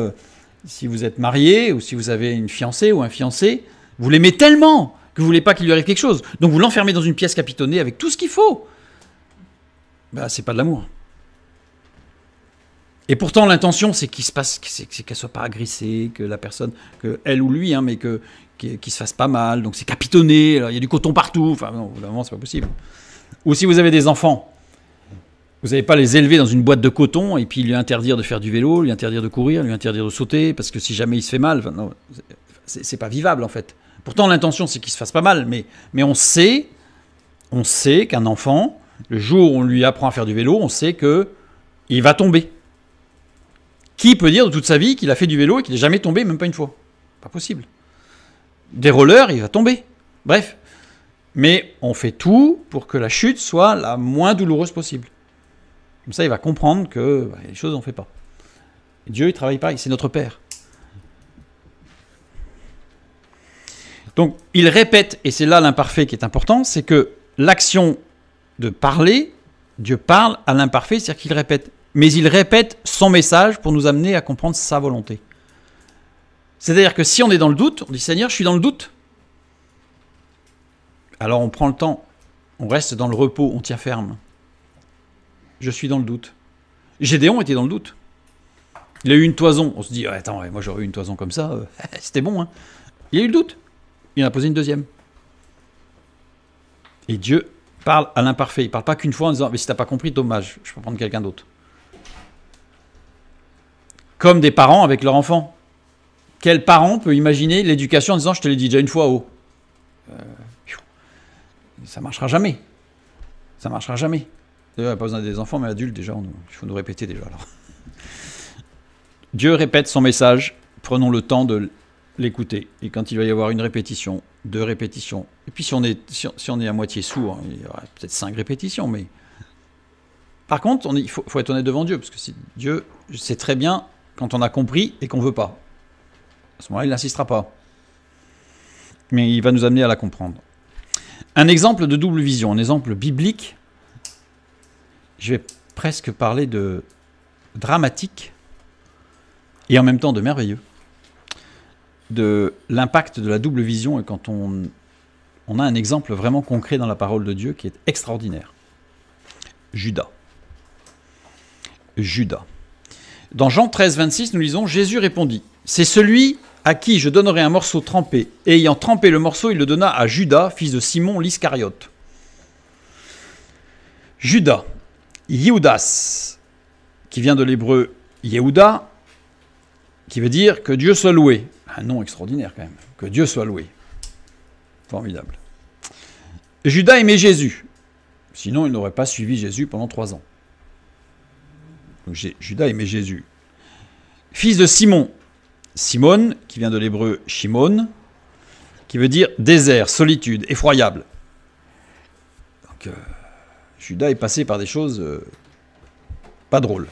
si vous êtes marié ou si vous avez une fiancée ou un fiancé, vous l'aimez tellement que vous ne voulez pas qu'il lui arrive quelque chose. Donc vous l'enfermez dans une pièce capitonnée avec tout ce qu'il faut. C'est pas de l'amour. Et pourtant l'intention c'est qu'il se passe, c'est qu'elle soit pas agressée, que la personne, que elle ou lui, mais qu'il se fasse pas mal. Donc c'est capitonné, il y a du coton partout. Enfin non, vraiment c'est pas possible. Ou si vous avez des enfants. Vous n'allez pas les élever dans une boîte de coton et puis lui interdire de faire du vélo, lui interdire de courir, lui interdire de sauter, parce que si jamais il se fait mal, enfin, non, c'est pas vivable en fait. Pourtant l'intention c'est qu'il se fasse pas mal, mais on sait qu'un enfant, le jour où on lui apprend à faire du vélo, on sait qu'il va tomber. Qui peut dire de toute sa vie qu'il a fait du vélo et qu'il n'est jamais tombé, même pas une fois? Pas possible. Des rollers, il va tomber. Bref. Mais on fait tout pour que la chute soit la moins douloureuse possible. Comme ça, il va comprendre que les choses, on ne fait pas. Et Dieu, il travaille pareil, c'est notre Père. Donc, il répète, et c'est là l'imparfait qui est important, c'est que l'action de parler, Dieu parle à l'imparfait, c'est-à-dire qu'il répète. Mais il répète son message pour nous amener à comprendre sa volonté. C'est-à-dire que si on est dans le doute, on dit « Seigneur, je suis dans le doute ». Alors on prend le temps, on reste dans le repos, on tient ferme. Je suis dans le doute. Gédéon était dans le doute. Il a eu une toison. On se dit, attends, moi j'aurais eu une toison comme ça, c'était bon. Hein. Il a eu le doute. Il en a posé une deuxième. Et Dieu parle à l'imparfait. Il ne parle pas qu'une fois en disant, mais si tu n'as pas compris, dommage, je peux prendre quelqu'un d'autre. Comme des parents avec leur enfant. Quel parent peut imaginer l'éducation en disant, je te l'ai dit déjà une fois, oh. Ça ne marchera jamais. Ça ne marchera jamais. D'ailleurs, il n'y a pas besoin des enfants, mais adultes, déjà, il faut nous répéter déjà. Alors. Dieu répète son message, prenons le temps de l'écouter. Et quand il va y avoir une répétition, 2 répétitions, et puis si on est à moitié sourd, il y aura peut-être 5 répétitions, mais... Par contre, il faut être honnête devant Dieu, parce que Dieu sait très bien quand on a compris et qu'on ne veut pas. À ce moment-là, il n'insistera pas. Mais il va nous amener à la comprendre. Un exemple de double vision, un exemple biblique, je vais presque parler de dramatique et en même temps de merveilleux, de l'impact de la double vision et quand on a un exemple vraiment concret dans la parole de Dieu qui est extraordinaire. Judas. Dans Jean 13, 26, nous lisons « Jésus répondit, c'est celui à qui je donnerai un morceau trempé. Et ayant trempé le morceau, il le donna à Judas, fils de Simon l'Iscariote. » Judas, Yehudas, qui vient de l'hébreu Yehuda, qui veut dire que Dieu soit loué. Un nom extraordinaire quand même. Que Dieu soit loué. Formidable. Judas aimait Jésus. Sinon, il n'aurait pas suivi Jésus pendant 3 ans. Donc, Judas aimait Jésus. Fils de Simon. Simon, qui vient de l'hébreu Shimon, qui veut dire désert, solitude, effroyable. Donc, Judas est passé par des choses pas drôles.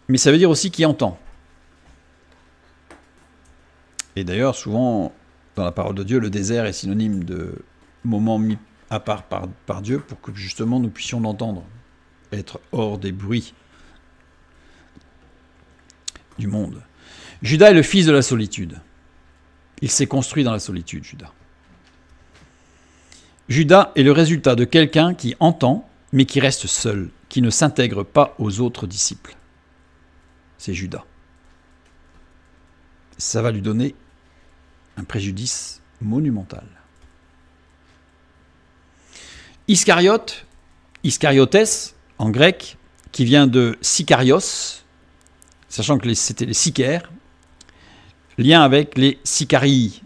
Mais ça veut dire aussi qui entend. Et d'ailleurs, souvent, dans la parole de Dieu, le désert est synonyme de moment mis à part par Dieu pour que justement nous puissions l'entendre, être hors des bruits du monde. Judas est le fils de la solitude. Il s'est construit dans la solitude, Judas. Judas est le résultat de quelqu'un qui entend, mais qui reste seul, qui ne s'intègre pas aux autres disciples. C'est Judas. Ça va lui donner un préjudice monumental. Iscariote, Iscariotes, en grec, qui vient de Sicarios, sachant que c'était les sicaires, lien avec les sicarii.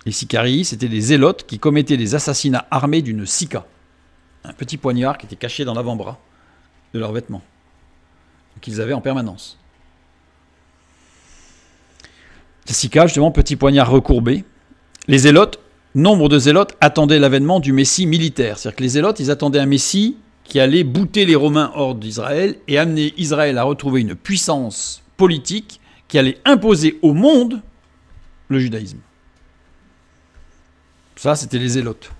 Les sicarii, c'était des zélotes qui commettaient des assassinats armés d'une sica, un petit poignard qui était caché dans l'avant-bras de leurs vêtements, qu'ils avaient en permanence. Les sica, justement, petit poignard recourbé. Les zélotes, nombre de zélotes attendaient l'avènement du Messie militaire. C'est-à-dire que les zélotes, ils attendaient un Messie qui allait bouter les Romains hors d'Israël et amener Israël à retrouver une puissance politique qui allait imposer au monde le judaïsme. Ça, c'était les zélotes.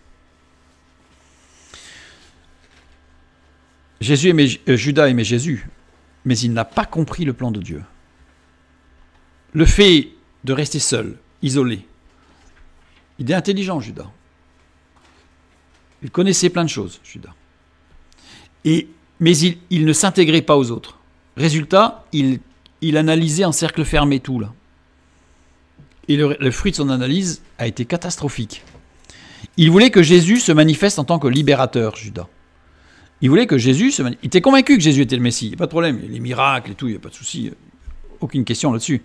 Judas aimait Jésus, mais il n'a pas compris le plan de Dieu. Le fait de rester seul, isolé, il est intelligent, Judas. Il connaissait plein de choses, Judas. Mais il ne s'intégrait pas aux autres. Résultat, il analysait en cercle fermé tout, là. Et le fruit de son analyse a été catastrophique. Il voulait que Jésus se manifeste en tant que libérateur, Judas. Il voulait que Jésus se manifeste. Il était convaincu que Jésus était le Messie. Il n'y a pas de problème. Les miracles et tout, il n'y a pas de souci. Aucune question là-dessus.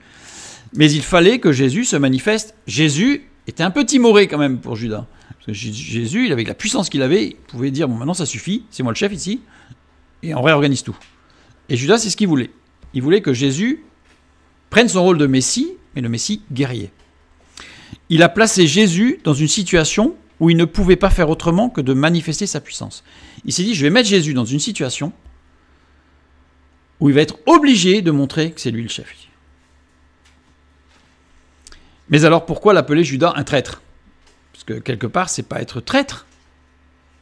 Mais il fallait que Jésus se manifeste. Jésus était un peu timoré quand même pour Judas. Parce que Jésus, avec la puissance qu'il avait, il pouvait dire, bon, maintenant ça suffit, c'est moi le chef ici, et on réorganise tout. Et Judas, c'est ce qu'il voulait. Il voulait que Jésus prenne son rôle de Messie, mais le Messie guerrier. Il a placé Jésus dans une situation où il ne pouvait pas faire autrement que de manifester sa puissance. Il s'est dit, je vais mettre Jésus dans une situation où il va être obligé de montrer que c'est lui le chef. Mais alors, pourquoi l'appeler Judas un traître? Parce que quelque part, c'est pas être traître.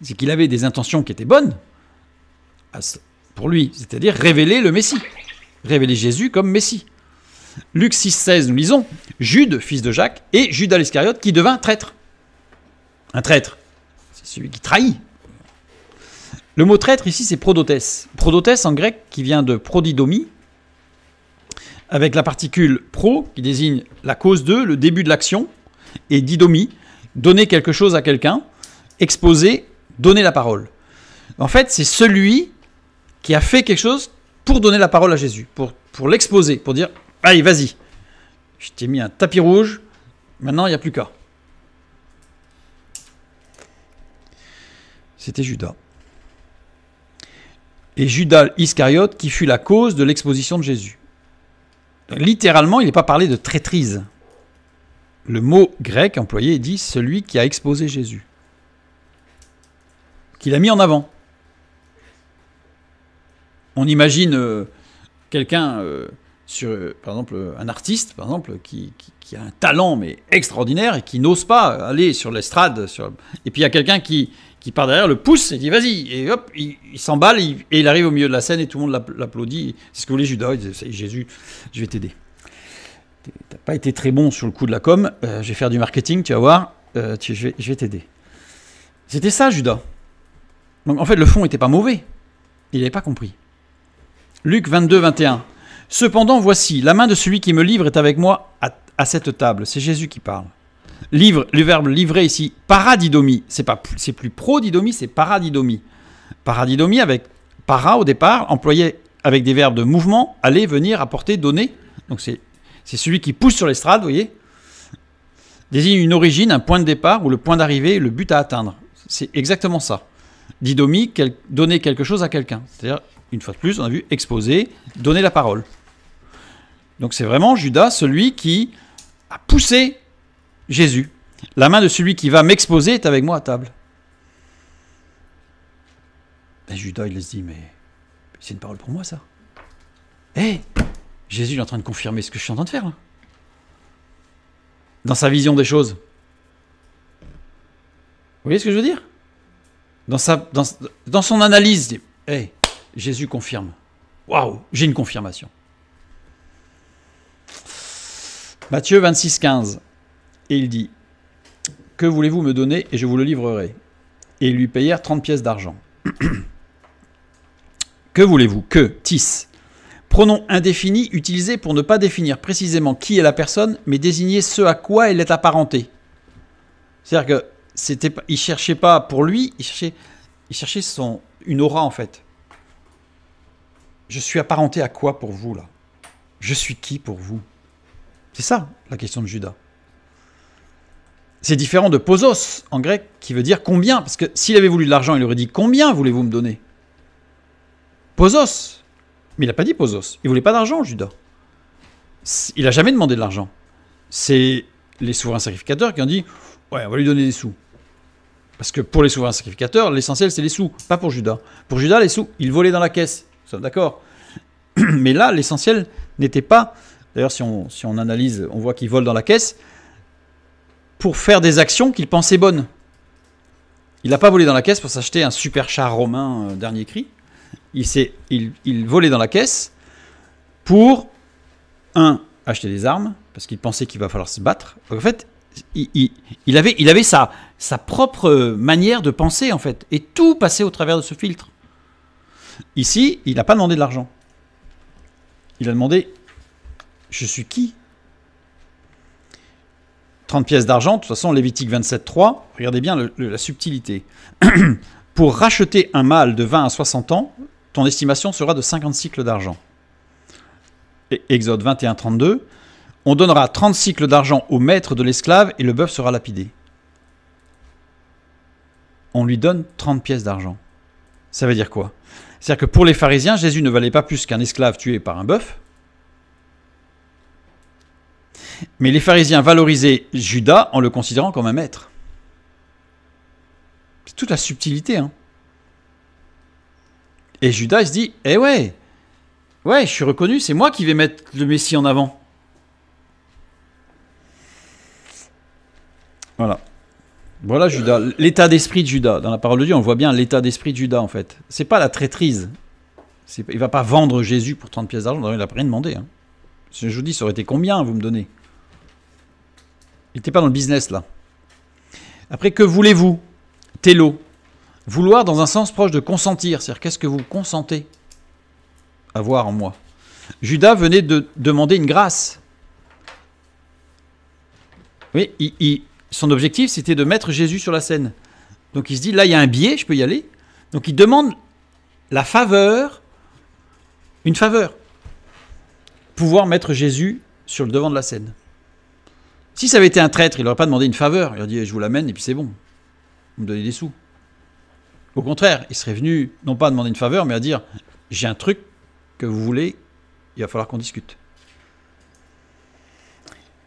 C'est qu'il avait des intentions qui étaient bonnes pour lui, c'est-à-dire révéler le Messie. Révéler Jésus comme Messie. Luc 6,16, nous lisons, Jude, fils de Jacques, et Judas l'Iscariote qui devint traître. Un traître, c'est celui qui trahit. Le mot traître ici, c'est prodotes. Prodotes en grec, qui vient de prodidomie, avec la particule pro, qui désigne la cause de, le début de l'action, et didomie, donner quelque chose à quelqu'un, exposer, donner la parole. En fait, c'est celui qui a fait quelque chose pour donner la parole à Jésus, pour l'exposer, pour dire « Allez, vas-y, je t'ai mis un tapis rouge, maintenant il n'y a plus qu'à. » C'était Judas. Et Judas Iscariote qui fut la cause de l'exposition de Jésus. Littéralement, il n'est pas parlé de traîtrise. Le mot grec employé dit « celui qui a exposé Jésus », qu'il a mis en avant. On imagine quelqu'un, par exemple un artiste, par exemple, qui a un talent mais extraordinaire et qui n'ose pas aller sur l'estrade. Et puis il y a quelqu'un qui par derrière le pousse et dit vas-y, et hop, il s'emballe et il arrive au milieu de la scène et tout le monde l'applaudit. C'est ce que voulait Judas. Il dit Jésus, je vais t'aider. T'as pas été très bon sur le coup de la com, je vais faire du marketing, tu vas voir, je vais t'aider. C'était ça Judas. Donc en fait le fond n'était pas mauvais, il n'avait pas compris. Luc 22, 21. Cependant, voici, la main de celui qui me livre est avec moi à cette table. C'est Jésus qui parle. Livre, le verbe livrer ici, paradidomie. C'est plus prodidomie, c'est paradidomie. Paradidomie avec para au départ, employé avec des verbes de mouvement, aller, venir, apporter, donner. Donc c'est celui qui pousse sur l'estrade, vous voyez. Désigne une origine, un point de départ ou le point d'arrivée, le but à atteindre. C'est exactement ça. Didomie, donner quelque chose à quelqu'un. C'est-à-dire, une fois de plus, on a vu exposer, donner la parole. Donc c'est vraiment Judas, celui qui a poussé Jésus. La main de celui qui va m'exposer est avec moi à table. Et Judas, il se dit, mais c'est une parole pour moi, ça. Jésus est en train de confirmer ce que je suis en train de faire, là. Dans sa vision des choses. Vous voyez ce que je veux dire? Dans son analyse, Jésus confirme. Waouh, j'ai une confirmation. Matthieu 26, 15. Et il dit, « Que voulez-vous me donner et je vous le livrerai ?» Et ils lui payèrent 30 pièces d'argent. Que voulez-vous? Que, tis. Pronom indéfini utilisé pour ne pas définir précisément qui est la personne, mais désigner ce à quoi elle est apparentée. C'est-à-dire que il cherchait pas pour lui, il cherchait une aura en fait. Je suis apparenté à quoi pour vous là? Je suis qui pour vous? C'est ça la question de Judas. C'est différent de posos en grec qui veut dire combien, parce que s'il avait voulu de l'argent, il aurait dit combien voulez-vous me donner? Posos. Mais il n'a pas dit posos. Il ne voulait pas d'argent, Judas. Il n'a jamais demandé de l'argent. C'est les souverains sacrificateurs qui ont dit ouais, on va lui donner des sous. Parce que pour les souverains sacrificateurs, l'essentiel c'est les sous, pas pour Judas. Pour Judas, les sous, il volait dans la caisse. Nous sommes d'accord. Mais là, l'essentiel n'était pas. D'ailleurs, si on analyse, on voit qu'il vole dans la caisse pour faire des actions qu'il pensait bonnes. Il n'a pas volé dans la caisse pour s'acheter un super char romain dernier cri. Il volait dans la caisse pour, acheter des armes, parce qu'il pensait qu'il va falloir se battre. Donc, en fait, il avait sa propre manière de penser, en fait. Et tout passait au travers de ce filtre. Ici, il n'a pas demandé de l'argent. Il a demandé « Je suis qui ?» 30 pièces d'argent, de toute façon, Lévitique 27.3, regardez bien la subtilité. Pour racheter un mâle de 20 à 60 ans, ton estimation sera de 50 cycles d'argent. Exode 21, 32. On donnera 30 cycles d'argent au maître de l'esclave et le bœuf sera lapidé. On lui donne 30 pièces d'argent. Ça veut dire quoi? C'est-à-dire que pour les pharisiens, Jésus ne valait pas plus qu'un esclave tué par un bœuf. Mais les pharisiens valorisaient Judas en le considérant comme un maître. C'est toute la subtilité. Hein. Et Judas il se dit, eh ouais, je suis reconnu, c'est moi qui vais mettre le Messie en avant. Voilà Judas, l'état d'esprit de Judas. Dans la parole de Dieu, on voit bien l'état d'esprit de Judas en fait. C'est pas la traîtrise. Il ne va pas vendre Jésus pour 30 pièces d'argent, il n'a rien demandé. Hein. Je vous dis, ça aurait été combien vous me donnez? Il n'était pas dans le business là. Après, que voulez-vous? Télo. Vouloir dans un sens proche de consentir. C'est-à-dire, qu'est-ce que vous consentez à voir en moi? Judas venait de demander une grâce. Oui, son objectif, c'était de mettre Jésus sur la scène. Donc il se dit, là, il y a un billet, je peux y aller. Donc il demande la faveur, une faveur. Pouvoir mettre Jésus sur le devant de la scène. Si ça avait été un traître, il n'aurait pas demandé une faveur. Il aurait dit, je vous l'amène et puis c'est bon. Vous me donnez des sous. Au contraire, il serait venu, non pas à demander une faveur, mais à dire, j'ai un truc que vous voulez, il va falloir qu'on discute.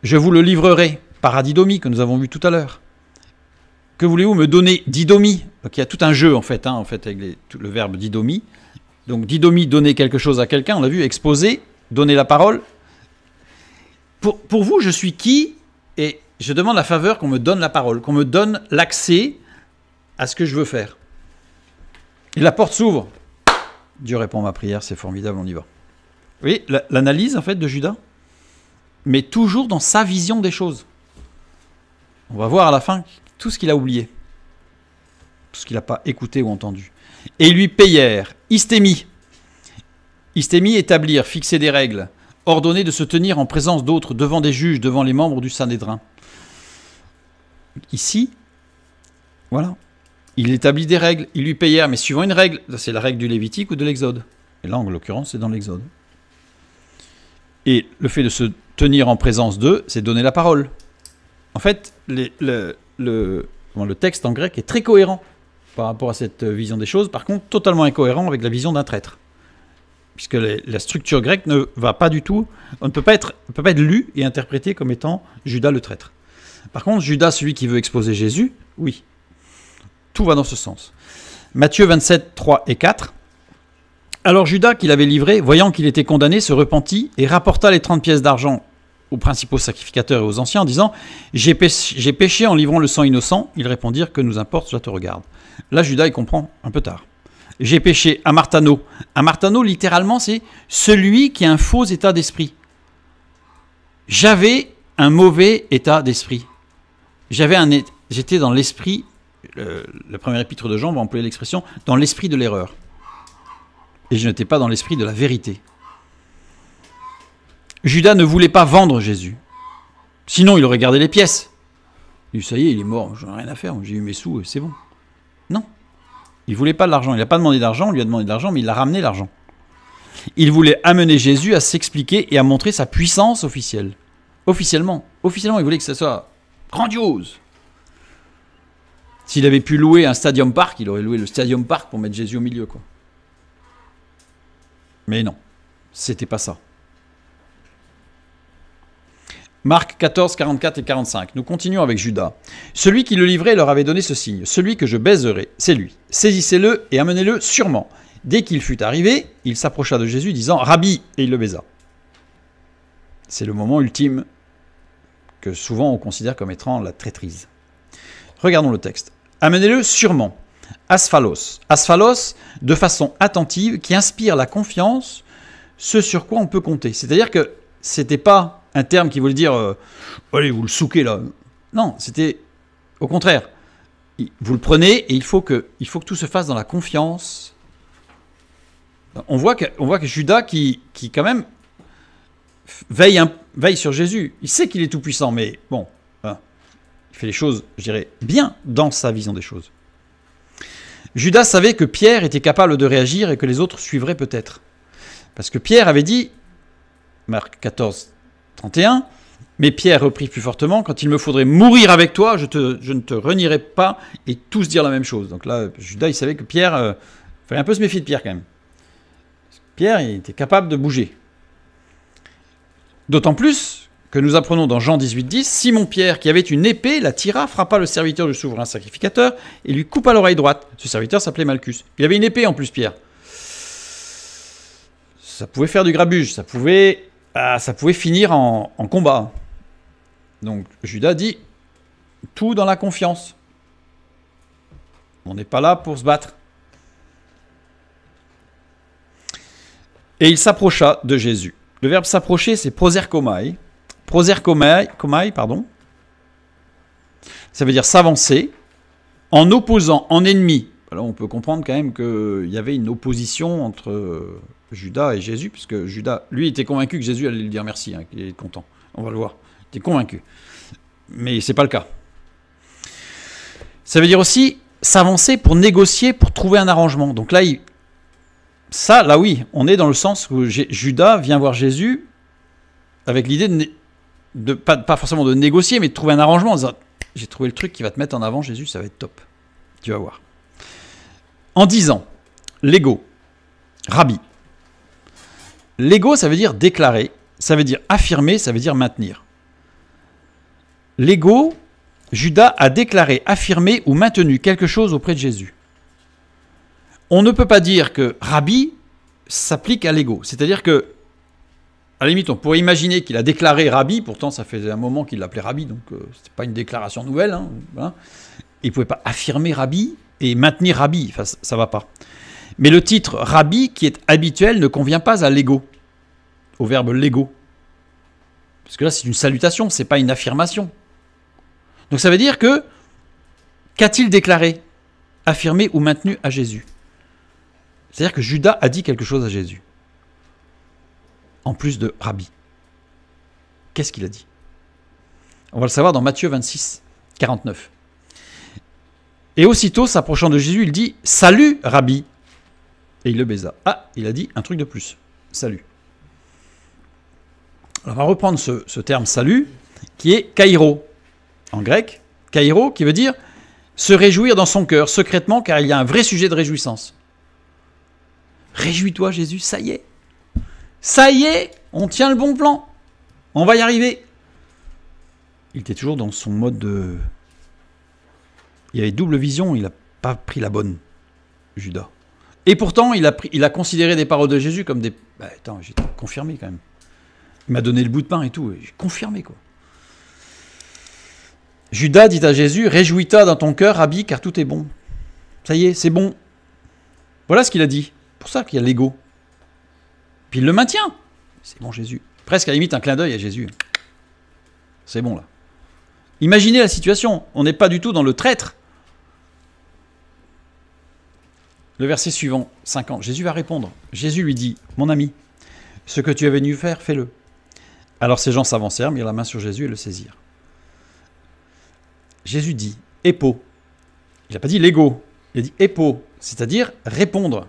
Je vous le livrerai, par didomie, que nous avons vu tout à l'heure. Que voulez-vous me donner didomie? Donc il y a tout un jeu en fait avec le verbe didomie. Donc didomie, donner quelque chose à quelqu'un, on l'a vu, exposer, donner la parole. Pour vous, je suis qui? Et je demande la faveur qu'on me donne la parole, qu'on me donne l'accès à ce que je veux faire. Et la porte s'ouvre. Dieu répond à ma prière, c'est formidable, on y va. Vous voyez, l'analyse en fait de Judas, mais toujours dans sa vision des choses. On va voir à la fin tout ce qu'il a oublié, tout ce qu'il n'a pas écouté ou entendu. Et ils lui payèrent, istémie. Istémie, établir, fixer des règles, ordonner de se tenir en présence d'autres, devant des juges, devant les membres du Sanhédrin. Ici, voilà, il établit des règles, ils lui payèrent, mais suivant une règle, c'est la règle du Lévitique ou de l'Exode. Et là, en l'occurrence, c'est dans l'Exode. Et le fait de se tenir en présence d'eux, c'est donner la parole. En fait, le texte en grec est très cohérent par rapport à cette vision des choses, par contre totalement incohérent avec la vision d'un traître. Puisque la structure grecque ne va pas du tout, on ne peut pas être lu et interprété comme étant Judas le traître. Par contre, Judas, celui qui veut exposer Jésus, oui. Tout va dans ce sens. Matthieu 27, 3 et 4. Alors Judas, qui l'avait livré, voyant qu'il était condamné, se repentit et rapporta les 30 pièces d'argent aux principaux sacrificateurs et aux anciens en disant « J'ai péché en livrant le sang innocent. » Ils répondirent « Que nous importe, cela te regarde. » Là, Judas, il comprend un peu tard. « J'ai péché, amartano. » Amartano, littéralement, c'est celui qui a un faux état d'esprit. J'avais un mauvais état d'esprit. J'étais dans l'esprit, la première épître de Jean va employer l'expression, dans l'esprit de l'erreur. Et je n'étais pas dans l'esprit de la vérité. Judas ne voulait pas vendre Jésus. Sinon, il aurait gardé les pièces. Il dit, ça y est, il est mort, j'en ai rien à faire, j'ai eu mes sous et c'est bon. Non. Il ne voulait pas de l'argent. Il n'a pas demandé d'argent, on lui a demandé de l'argent, mais il a ramené l'argent. Il voulait amener Jésus à s'expliquer et à montrer sa puissance officielle. Officiellement, il voulait que ça soit grandiose. S'il avait pu louer un Stadium Park, il aurait loué le Stadium Park pour mettre Jésus au milieu, quoi. Mais non, c'était pas ça. Marc 14, 44 et 45. Nous continuons avec Judas. Celui qui le livrait leur avait donné ce signe. Celui que je baiserai, c'est lui. Saisissez-le et amenez-le sûrement. Dès qu'il fut arrivé, il s'approcha de Jésus disant « Rabbi » et il le baisa. C'est le moment ultime que souvent on considère comme étant la traîtrise. Regardons le texte. Amenez-le sûrement. Asphalos. Asphalos, de façon attentive, qui inspire la confiance, ce sur quoi on peut compter. C'est-à-dire que c'était pas un terme qui voulait dire allez, vous le souquez là. Non, c'était au contraire. Vous le prenez et il faut que tout se fasse dans la confiance. On voit que Judas qui quand même veille sur Jésus. Il sait qu'il est tout puissant, mais bon, il fait les choses, je dirais, bien dans sa vision des choses. Judas savait que Pierre était capable de réagir et que les autres suivraient peut-être. Parce que Pierre avait dit, Marc 14, 31, mais Pierre reprit plus fortement, quand il me faudrait mourir avec toi, je ne te renierai pas, et tous dire la même chose. Donc là, Judas, il savait que Pierre, fallait un peu se méfier de Pierre quand même. Pierre, il était capable de bouger. D'autant plus que nous apprenons dans Jean 18, 10, Simon-Pierre, qui avait une épée, la tira, frappa le serviteur du souverain sacrificateur et lui coupa l'oreille droite. Ce serviteur s'appelait Malchus. Il avait une épée en plus, Pierre. Ça pouvait faire du grabuge, ça pouvait finir en combat. Donc Judas dit, tout dans la confiance. On n'est pas là pour se battre. Et il s'approcha de Jésus. Le verbe s'approcher, c'est proserkomai. Proserkomai, pardon. Ça veut dire s'avancer en opposant, en ennemi. Alors on peut comprendre quand même qu'il y avait une opposition entre Judas et Jésus, puisque Judas, lui, était convaincu que Jésus allait lui dire merci, qu'il est content. On va le voir. Il était convaincu. Mais ce n'est pas le cas. Ça veut dire aussi s'avancer pour négocier, pour trouver un arrangement. Donc là, oui, on est dans le sens où Judas vient voir Jésus avec l'idée de pas forcément de négocier, mais de trouver un arrangement en disant « J'ai trouvé le truc qui va te mettre en avant, Jésus, ça va être top. Tu vas voir. » En disant « L'ego, Rabbi ». L'ego, ça veut dire déclarer, ça veut dire affirmer, ça veut dire maintenir. L'ego, Judas a déclaré, affirmé ou maintenu quelque chose auprès de Jésus. On ne peut pas dire que Rabbi s'applique à l'ego. C'est-à-dire que, à la limite, on pourrait imaginer qu'il a déclaré Rabbi, pourtant ça faisait un moment qu'il l'appelait Rabbi, donc ce n'est pas une déclaration nouvelle. Hein, voilà. Il ne pouvait pas affirmer Rabbi et maintenir Rabbi, enfin, ça ne va pas. Mais le titre Rabbi, qui est habituel, ne convient pas à l'ego, au verbe l'ego. Parce que là, c'est une salutation, ce n'est pas une affirmation. Donc ça veut dire que, qu'a-t-il déclaré, affirmé ou maintenu à Jésus? C'est-à-dire que Judas a dit quelque chose à Jésus. En plus de Rabbi. Qu'est-ce qu'il a dit? On va le savoir dans Matthieu 26, 49. Et aussitôt, s'approchant de Jésus, il dit « Salut, Rabbi !» Et il le baisa. Ah, il a dit un truc de plus. Salut. Alors, on va reprendre ce terme salut, qui est kairo. En grec, kairo, qui veut dire se réjouir dans son cœur, secrètement, car il y a un vrai sujet de réjouissance. Réjouis-toi, Jésus, ça y est. Ça y est, on tient le bon plan. On va y arriver. Il était toujours dans son mode de... Il avait double vision, il n'a pas pris la bonne, Judas. Et pourtant, il a considéré des paroles de Jésus comme des... Bah, attends, j'ai confirmé quand même. Il m'a donné le bout de pain et tout, et j'ai confirmé quoi. Judas dit à Jésus, « Réjouis-toi dans ton cœur, Rabbi, car tout est bon. » Ça y est, c'est bon. Voilà ce qu'il a dit. C'est pour ça qu'il y a l'ego. Puis il le maintient. C'est bon, Jésus. Presque à la limite un clin d'œil à Jésus. C'est bon, là. Imaginez la situation. On n'est pas du tout dans le traître. Le verset suivant, 50. Jésus va répondre. Jésus lui dit, « Mon ami, ce que tu es venu faire, fais-le. » Alors ces gens s'avancèrent, mirent la main sur Jésus et le saisirent. Jésus dit « Épo ». Il n'a pas dit « l'ego ». Il a dit « Épo », c'est-à-dire répondre.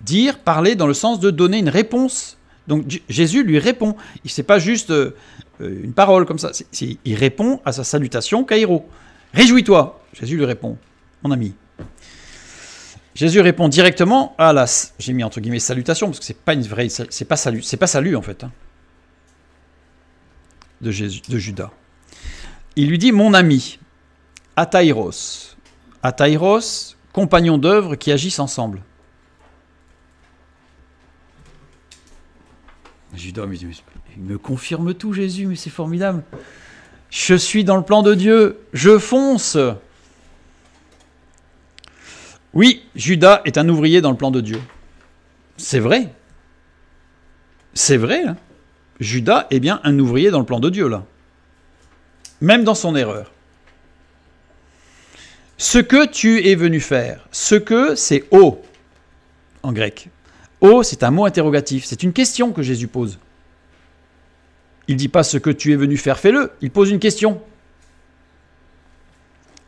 Dire, parler dans le sens de donner une réponse. Donc Jésus lui répond. Ce n'est pas juste une parole comme ça. Il répond à sa salutation kairo. « Réjouis-toi ». Jésus lui répond « Mon ami ». Jésus répond directement à la... J'ai mis entre guillemets salutation parce que c'est pas une vraie... C'est pas salut en fait. Hein, de Judas. Il lui dit « Mon ami ». Atairos. Atairos, compagnons d'œuvre qui agissent ensemble. Judas il me confirme tout, Jésus, mais c'est formidable. Je suis dans le plan de Dieu, je fonce. Oui, Judas est un ouvrier dans le plan de Dieu. C'est vrai. C'est vrai. Hein. Judas est bien un ouvrier dans le plan de Dieu, là. Même dans son erreur. Ce que tu es venu faire. Ce que, c'est « o » en grec. « O », c'est un mot interrogatif. C'est une question que Jésus pose. Il ne dit pas « ce que tu es venu faire, fais-le ». Il pose une question.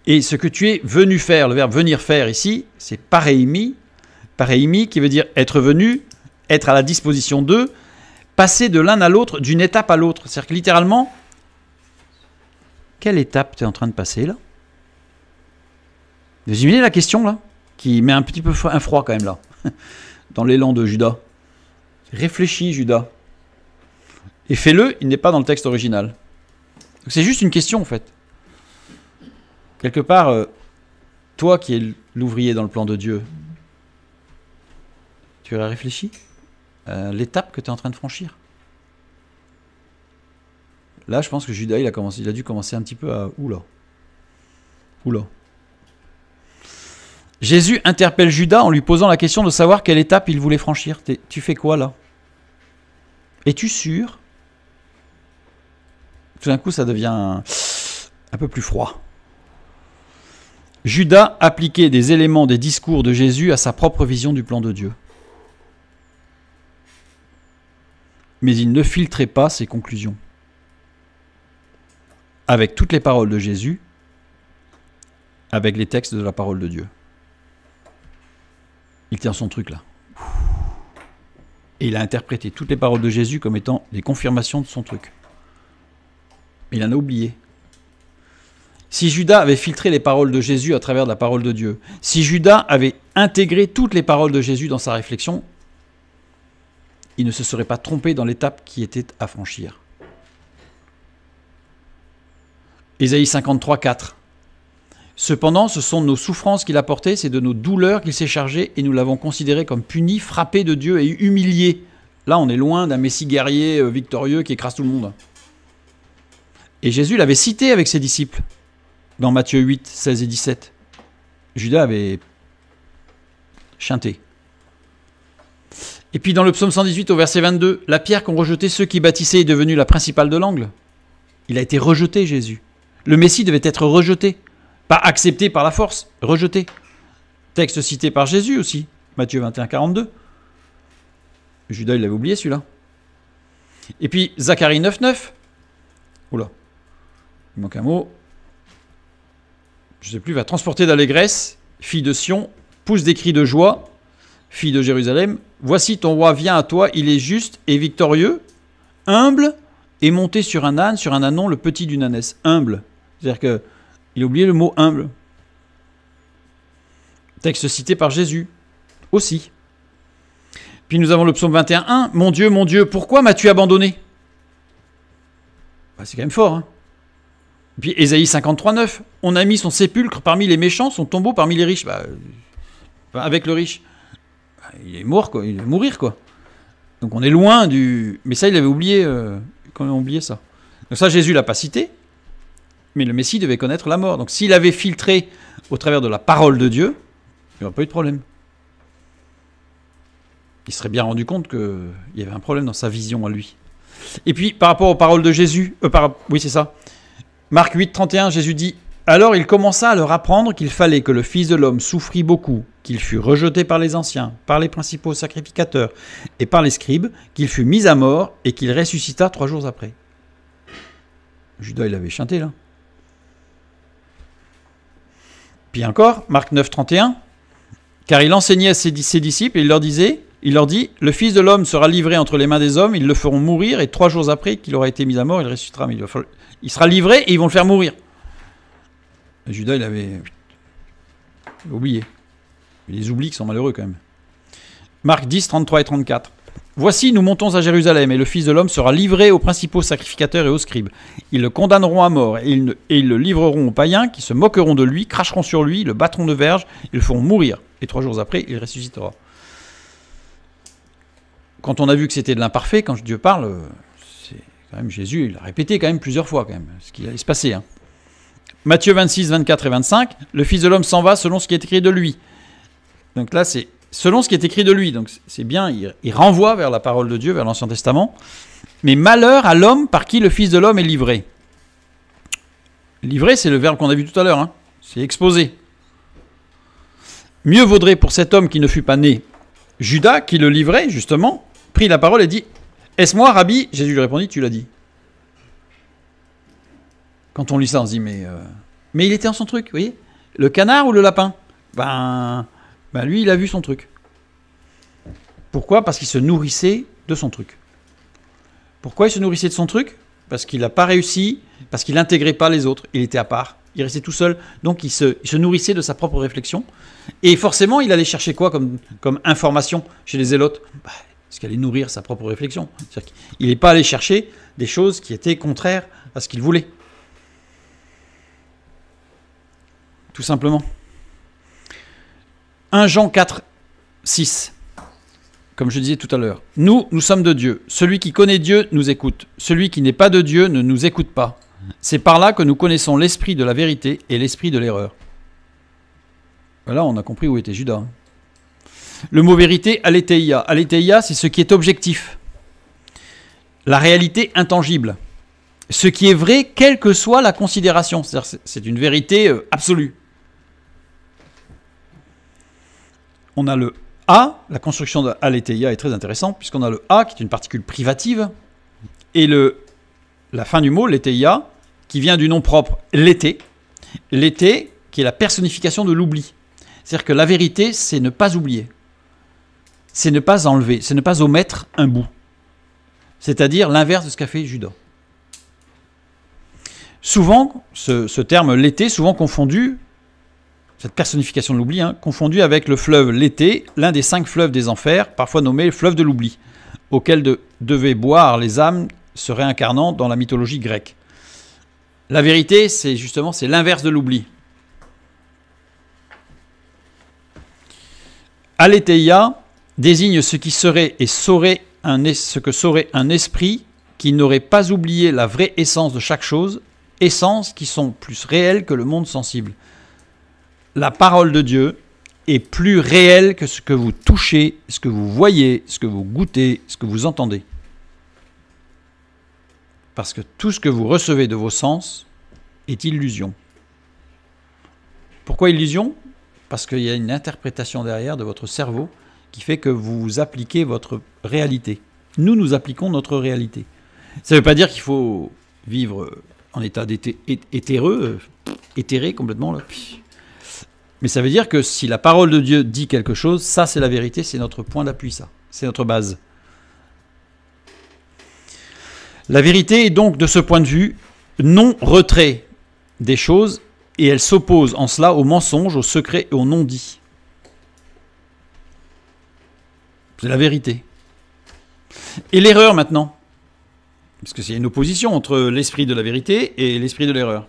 Et ce que tu es venu faire, le verbe venir faire ici, c'est pareimi. Pareimi qui veut dire être venu, être à la disposition d'eux, passer de l'un à l'autre, d'une étape à l'autre. C'est-à-dire que littéralement, quelle étape tu es en train de passer là? Vous imaginez la question là, qui met un petit peu un froid quand même là, dans l'élan de Judas. Réfléchis Judas. Et fais-le, il n'est pas dans le texte original. C'est juste une question en fait. Quelque part, toi qui es l'ouvrier dans le plan de Dieu, tu as réfléchi à l'étape que tu es en train de franchir. Là, je pense que Judas, il a dû commencer un petit peu à... Oula. Jésus interpelle Judas en lui posant la question de savoir quelle étape il voulait franchir. Tu fais quoi là? Es-tu sûr? Tout d'un coup, ça devient un peu plus froid. Judas appliquait des éléments des discours de Jésus à sa propre vision du plan de Dieu. Mais il ne filtrait pas ses conclusions. Avec toutes les paroles de Jésus, avec les textes de la parole de Dieu. Il tient son truc là. Et il a interprété toutes les paroles de Jésus comme étant des confirmations de son truc. Il en a oublié. Si Judas avait filtré les paroles de Jésus à travers de la parole de Dieu, si Judas avait intégré toutes les paroles de Jésus dans sa réflexion, il ne se serait pas trompé dans l'étape qui était à franchir. Ésaïe 53, 4. Cependant, ce sont nos souffrances qu'il a portées, c'est de nos douleurs qu'il s'est chargé, et nous l'avons considéré comme puni, frappé de Dieu et humilié. Là, on est loin d'un Messie guerrier victorieux qui écrase tout le monde. Et Jésus l'avait cité avec ses disciples, dans Matthieu 8, 16 et 17. Judas avait chanté. Et puis dans le psaume 118 au verset 22, la pierre qu'ont rejetée ceux qui bâtissaient est devenue la principale de l'angle. Il a été rejeté, Jésus. Le Messie devait être rejeté. Pas accepté par la force, rejeté. Texte cité par Jésus aussi, Matthieu 21, 42. Judas, il l'avait oublié celui-là. Et puis Zacharie 9, 9. Oula, il manque un mot. Je ne sais plus, va transporter d'allégresse, fille de Sion, pousse des cris de joie, fille de Jérusalem. Voici ton roi vient à toi, il est juste et victorieux, humble et monté sur un ânon, le petit d'une ânesse. Humble. C'est-à-dire qu'il a oublié le mot humble. Texte cité par Jésus aussi. Puis nous avons le psaume 21, 1. Mon Dieu, pourquoi m'as-tu abandonné? C'est quand même fort, hein. Puis Ésaïe 53, 9. On a mis son sépulcre parmi les méchants, son tombeau parmi les riches. Avec le riche. Il est mort, quoi. Il va mourir, quoi. Donc on est loin du... Mais ça, il avait oublié, quand on a oublié ça. Donc ça, Jésus ne l'a pas cité, mais le Messie devait connaître la mort. Donc s'il avait filtré au travers de la parole de Dieu, il n'y aurait pas eu de problème. Il serait bien rendu compte qu'il y avait un problème dans sa vision à lui. Et puis, par rapport aux paroles de Jésus... oui, c'est ça. Marc 8, 31, Jésus dit « Alors il commença à leur apprendre qu'il fallait que le Fils de l'homme souffrit beaucoup, qu'il fût rejeté par les anciens, par les principaux sacrificateurs et par les scribes, qu'il fût mis à mort et qu'il ressuscita 3 jours après. » Judas, il avait chanté là. Puis encore, Marc 9, 31, « Car il enseignait à ses disciples et il leur dit, le Fils de l'homme sera livré entre les mains des hommes, ils le feront mourir, et 3 jours après qu'il aura été mis à mort, il ressuscitera. Mais il sera livré et ils vont le faire mourir. » Et Judas, il avait oublié. Les oublis qui sont malheureux quand même. Marc 10, 33 et 34. « Voici, nous montons à Jérusalem, et le Fils de l'homme sera livré aux principaux sacrificateurs et aux scribes. Ils le condamneront à mort, et ils le livreront aux païens, qui se moqueront de lui, cracheront sur lui, le battront de verge, ils le feront mourir. Et 3 jours après, il ressuscitera. » Quand on a vu que c'était de l'imparfait, quand Dieu parle, c'est quand même Jésus, il a répété quand même plusieurs fois quand même, ce qui allait se passer. Hein. Matthieu 26, 24 et 25, le Fils de l'homme s'en va selon ce qui est écrit de lui. Donc là, c'est selon ce qui est écrit de lui. Donc c'est bien, il renvoie vers la parole de Dieu, vers l'Ancien Testament. Mais malheur à l'homme par qui le Fils de l'homme est livré. Livré, c'est le verbe qu'on a vu tout à l'heure. Hein. C'est exposé. Mieux vaudrait pour cet homme qui ne fut pas né. Judas, qui le livrait, justement, prit la parole et dit « Est-ce moi, Rabbi ?» Jésus lui répondit « Tu l'as dit. » Quand on lit ça, on se dit « Mais Mais il était dans son truc, vous voyez. Le canard ou le lapin? Ben lui, il a vu son truc. Pourquoi? Parce qu'il se nourrissait de son truc. Pourquoi il se nourrissait de son truc? Parce qu'il n'a pas réussi, parce qu'il n'intégrait pas les autres. Il était à part, il restait tout seul. Donc il se nourrissait de sa propre réflexion. Et forcément, il allait chercher quoi comme information chez les zélotes? Parce qu'il allait nourrir sa propre réflexion. C'est-à-dire qu'il n'est pas allé chercher des choses qui étaient contraires à ce qu'il voulait. Tout simplement. 1 Jean 4, 6. Comme je disais tout à l'heure. Nous sommes de Dieu. Celui qui connaît Dieu nous écoute. Celui qui n'est pas de Dieu ne nous écoute pas. C'est par là que nous connaissons l'esprit de la vérité et l'esprit de l'erreur. Voilà, on a compris où était Judas. Le mot vérité, aletheia. Aletheia, c'est ce qui est objectif. La réalité intangible. Ce qui est vrai, quelle que soit la considération. C'est-à-dire, c'est une vérité absolue. On a le A, la construction de aletheia est très intéressante, puisqu'on a le A qui est une particule privative, et la fin du mot, letheia, qui vient du nom propre, l'été. L'été, qui est la personnification de l'oubli. C'est-à-dire que la vérité, c'est ne pas oublier. C'est ne pas enlever, c'est ne pas omettre un bout. C'est-à-dire l'inverse de ce qu'a fait Judas. Souvent, ce terme l'été, souvent confondu, cette personnification de l'oubli, confondue avec le fleuve Léthé, l'un des 5 fleuves des enfers, parfois nommé le fleuve de l'oubli, auquel devaient boire les âmes se réincarnant dans la mythologie grecque. La vérité, c'est l'inverse de l'oubli. Aletheia désigne ce qui serait et saurait ce que saurait un esprit qui n'aurait pas oublié la vraie essence de chaque chose, essences qui sont plus réelles que le monde sensible. La parole de Dieu est plus réelle que ce que vous touchez, ce que vous voyez, ce que vous goûtez, ce que vous entendez. Parce que tout ce que vous recevez de vos sens est illusion. Pourquoi illusion? Parce qu'il y a une interprétation derrière de votre cerveau qui fait que vous appliquez votre réalité. Nous appliquons notre réalité. Ça ne veut pas dire qu'il faut vivre en état éthéré complètement là. Mais ça veut dire que si la parole de Dieu dit quelque chose, ça c'est la vérité, c'est notre point d'appui, ça. C'est notre base. La vérité est donc, de ce point de vue, non-retrait des choses, et elle s'oppose en cela au mensonge, au secret et au non-dit. C'est la vérité. Et l'erreur maintenant? Parce qu'il y a une opposition entre l'esprit de la vérité et l'esprit de l'erreur.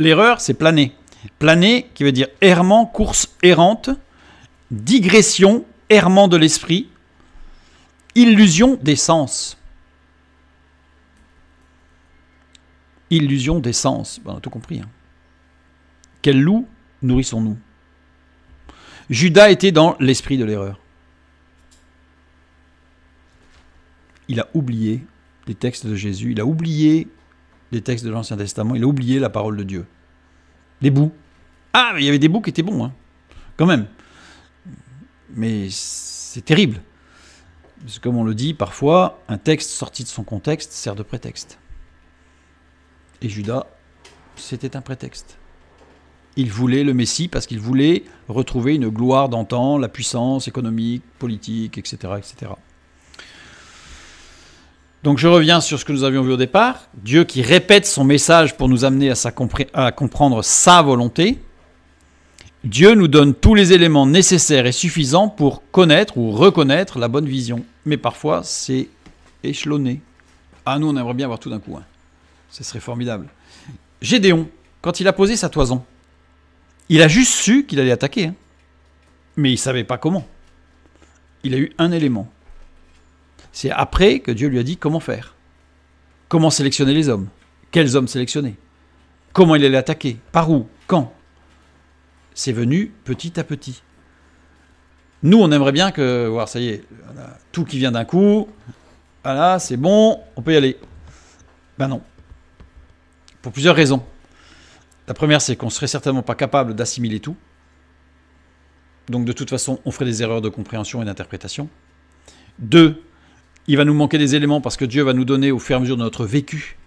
L'erreur, c'est planer. Planer, qui veut dire errement, course errante, digression, errement de l'esprit, illusion des sens. Illusion des sens. On a tout compris. Quel loup nourrissons-nous? Judas était dans l'esprit de l'erreur. Il a oublié les textes de Jésus, il a oublié les textes de l'Ancien Testament, il a oublié la parole de Dieu. Des bouts. Ah, mais il y avait des bouts qui étaient bons, quand même. Mais c'est terrible. Parce que comme on le dit parfois, un texte sorti de son contexte sert de prétexte. Et Judas, c'était un prétexte. Il voulait le Messie parce qu'il voulait retrouver une gloire d'antan, la puissance économique, politique, etc., etc. Donc je reviens sur ce que nous avions vu au départ. Dieu qui répète son message pour nous amener à comprendre sa volonté. Dieu nous donne tous les éléments nécessaires et suffisants pour connaître ou reconnaître la bonne vision. Mais parfois, c'est échelonné. Ah, nous, on aimerait bien avoir tout d'un coup. Ce serait formidable. Gédéon, quand il a posé sa toison, il a juste su qu'il allait attaquer. Mais il ne savait pas comment. Il a eu un élément. C'est après que Dieu lui a dit comment faire. Comment sélectionner les hommes. Quels hommes sélectionner. Comment il allait attaquer. Par où. Quand. C'est venu petit à petit. Nous, on aimerait bien que, voir, ça y est, tout qui vient d'un coup, voilà, c'est bon, on peut y aller. Ben non. Pour plusieurs raisons. La première, c'est qu'on ne serait certainement pas capable d'assimiler tout. Donc, de toute façon, on ferait des erreurs de compréhension et d'interprétation. 2, il va nous manquer des éléments parce que Dieu va nous donner, au fur et à mesure de notre vécu,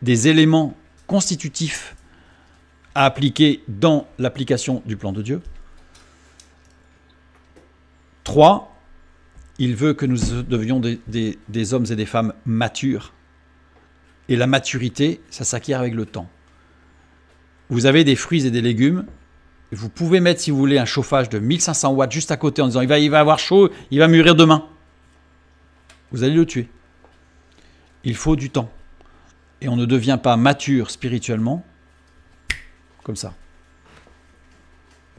des éléments constitutifs à appliquer dans l'application du plan de Dieu. 3, il veut que nous devenions des hommes et des femmes matures. Et la maturité, ça s'acquiert avec le temps. Vous avez des fruits et des légumes. Vous pouvez mettre, si vous voulez, un chauffage de 1500 watts juste à côté en disant il va avoir chaud, il va mûrir demain. Vous allez le tuer. Il faut du temps. Et on ne devient pas mature spirituellement comme ça.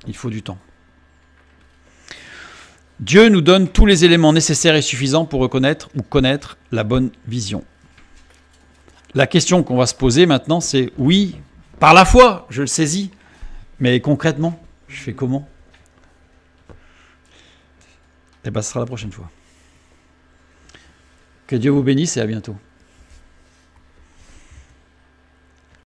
Il faut du temps. Dieu nous donne tous les éléments nécessaires et suffisants pour reconnaître ou connaître la bonne vision. La question qu'on va se poser maintenant, c'est oui, par la foi, je le saisis, mais concrètement, je fais comment? Eh bien, ce sera la prochaine fois. Que Dieu vous bénisse et à bientôt.